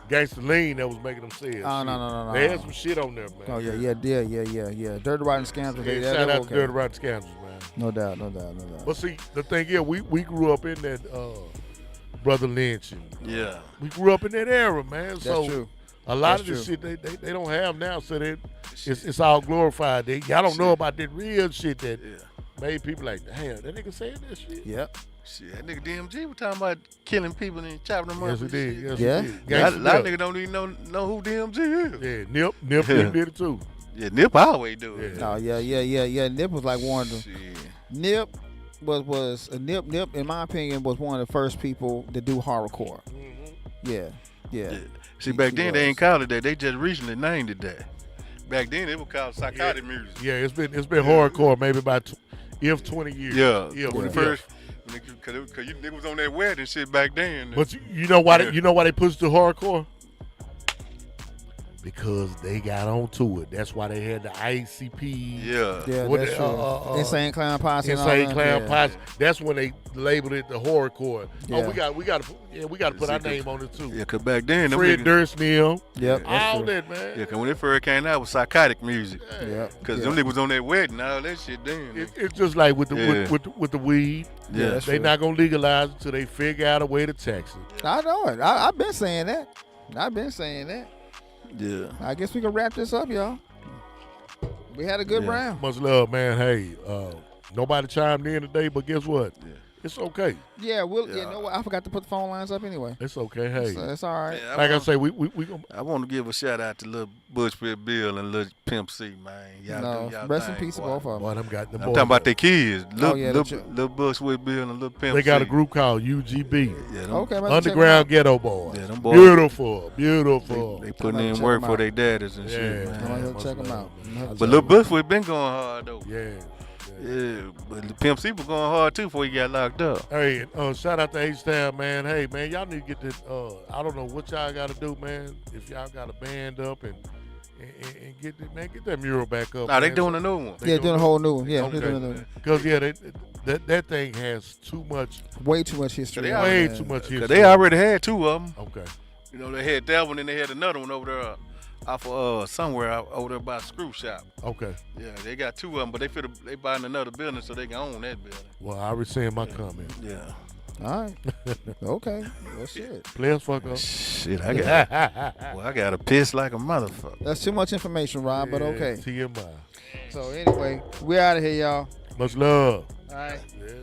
Gangsta Lean that was making them say it. Oh, no. They had some shit on there, man. Oh yeah. Dirty Rotten Scandals. Yeah, They shout out okay. to Dirty Rotten Scandals, man. No doubt. But see, the thing is, we grew up in that Brother Lynch, and Yeah. we grew up in that era, man. So That's true. a lot That's of this true. shit they don't have now, so it's all glorified. Y'all don't know about that real shit that made people like, damn, that nigga saying that shit. Yep. Shit, that nigga DMG was talking about killing people and chopping them up. Yes, it and did. shit. Yes, Yeah? it did. A lot Gangsta of Nip. niggas don't even know who DMG is. Yeah, Nip did it too. Yeah, Nip always do it. Yeah. Oh yeah. Nip was like one of them. Shit. Nip was Nip. Nip, in my opinion, was one of the first people to do horrorcore. Yeah. See, back He then they was. ain't called it that. They just recently named it that. Back then it was called psychotic music. Yeah, it's been hardcore maybe about 20 years. Yeah, yeah. when yeah. the first, cause it was on that wet and shit back then. But you know why? You know why they pushed to hardcore? Because they got onto it. That's why they had the ICP. Yeah. What That's the- true. Insane Clown Posse. and all Insane that. Clown Yeah. Posse. That's when they labeled it the horrorcore. Yeah. Oh, we got to put our name on it too. Yeah, cause back then them Fred niggas, Durst, Neil, Yep. That's all true. that, man. yeah, cause when it first came out, it was psychotic music. Yep. Cause yeah. them niggas was on that wet and all that shit then. It's just like with the Yeah. with the weed. Yeah, that's They true. not gonna legalize it until they figure out a way to tax it. I know it. I've been saying that. Yeah. I guess we can wrap this up, y'all. We had a good Yeah. round. Much love, man. Hey, nobody chimed in today, but guess what? Yeah. It's okay. Yeah, we'll. Yeah. You know what? I forgot to put the phone lines up anyway. It's okay. Hey, So it's all right. Yeah, like I say, we gonna, I want to give a shout out to little Bushwick Bill and little Pimp C, man. Y'all No, do y'all rest in thing, peace to boy. both of them. boy, them got the I'm boys. talking about their kids. Little, yeah, little Bushwick Bill and little Pimp They got a C. group called UGB, Yeah, them, Okay, I'm about to check 'em Underground Ghetto Boys. Yeah, them boys. Beautiful, beautiful. They putting I'm in gonna work check 'em for out. their daddies and Yeah, shit, I'm man. gonna much check 'em love, out. man. But little Bushwick been going hard though. Yeah. Yeah, but the Pimp C was going hard too before he got locked up. Hey, shout out to H-Town, man. Hey, man, y'all need to get this. I don't know what y'all got to do, man. If y'all got a band up and get it, man, get that mural back up. Nah, they doing a new one. Yeah, doing a whole new one. Yeah, Okay. they're doing a new one. Because that thing has too much, Way too much history. They on already- it, way man. too much history. Cause they already had two of them. Okay. You know, they had that one and they had another one over there off of somewhere over there by Screw Shop. Okay. Yeah, they got two of them, but they buying another building so they can own that building. Well, I rescind my comment. Yeah. All right. Okay. Well, shit. Players fuck up. Shit, I got a piss like a motherfucker. That's too much information, Rob, but okay. TMI. So, anyway, we're out of here, y'all. Much love. All right. Yeah.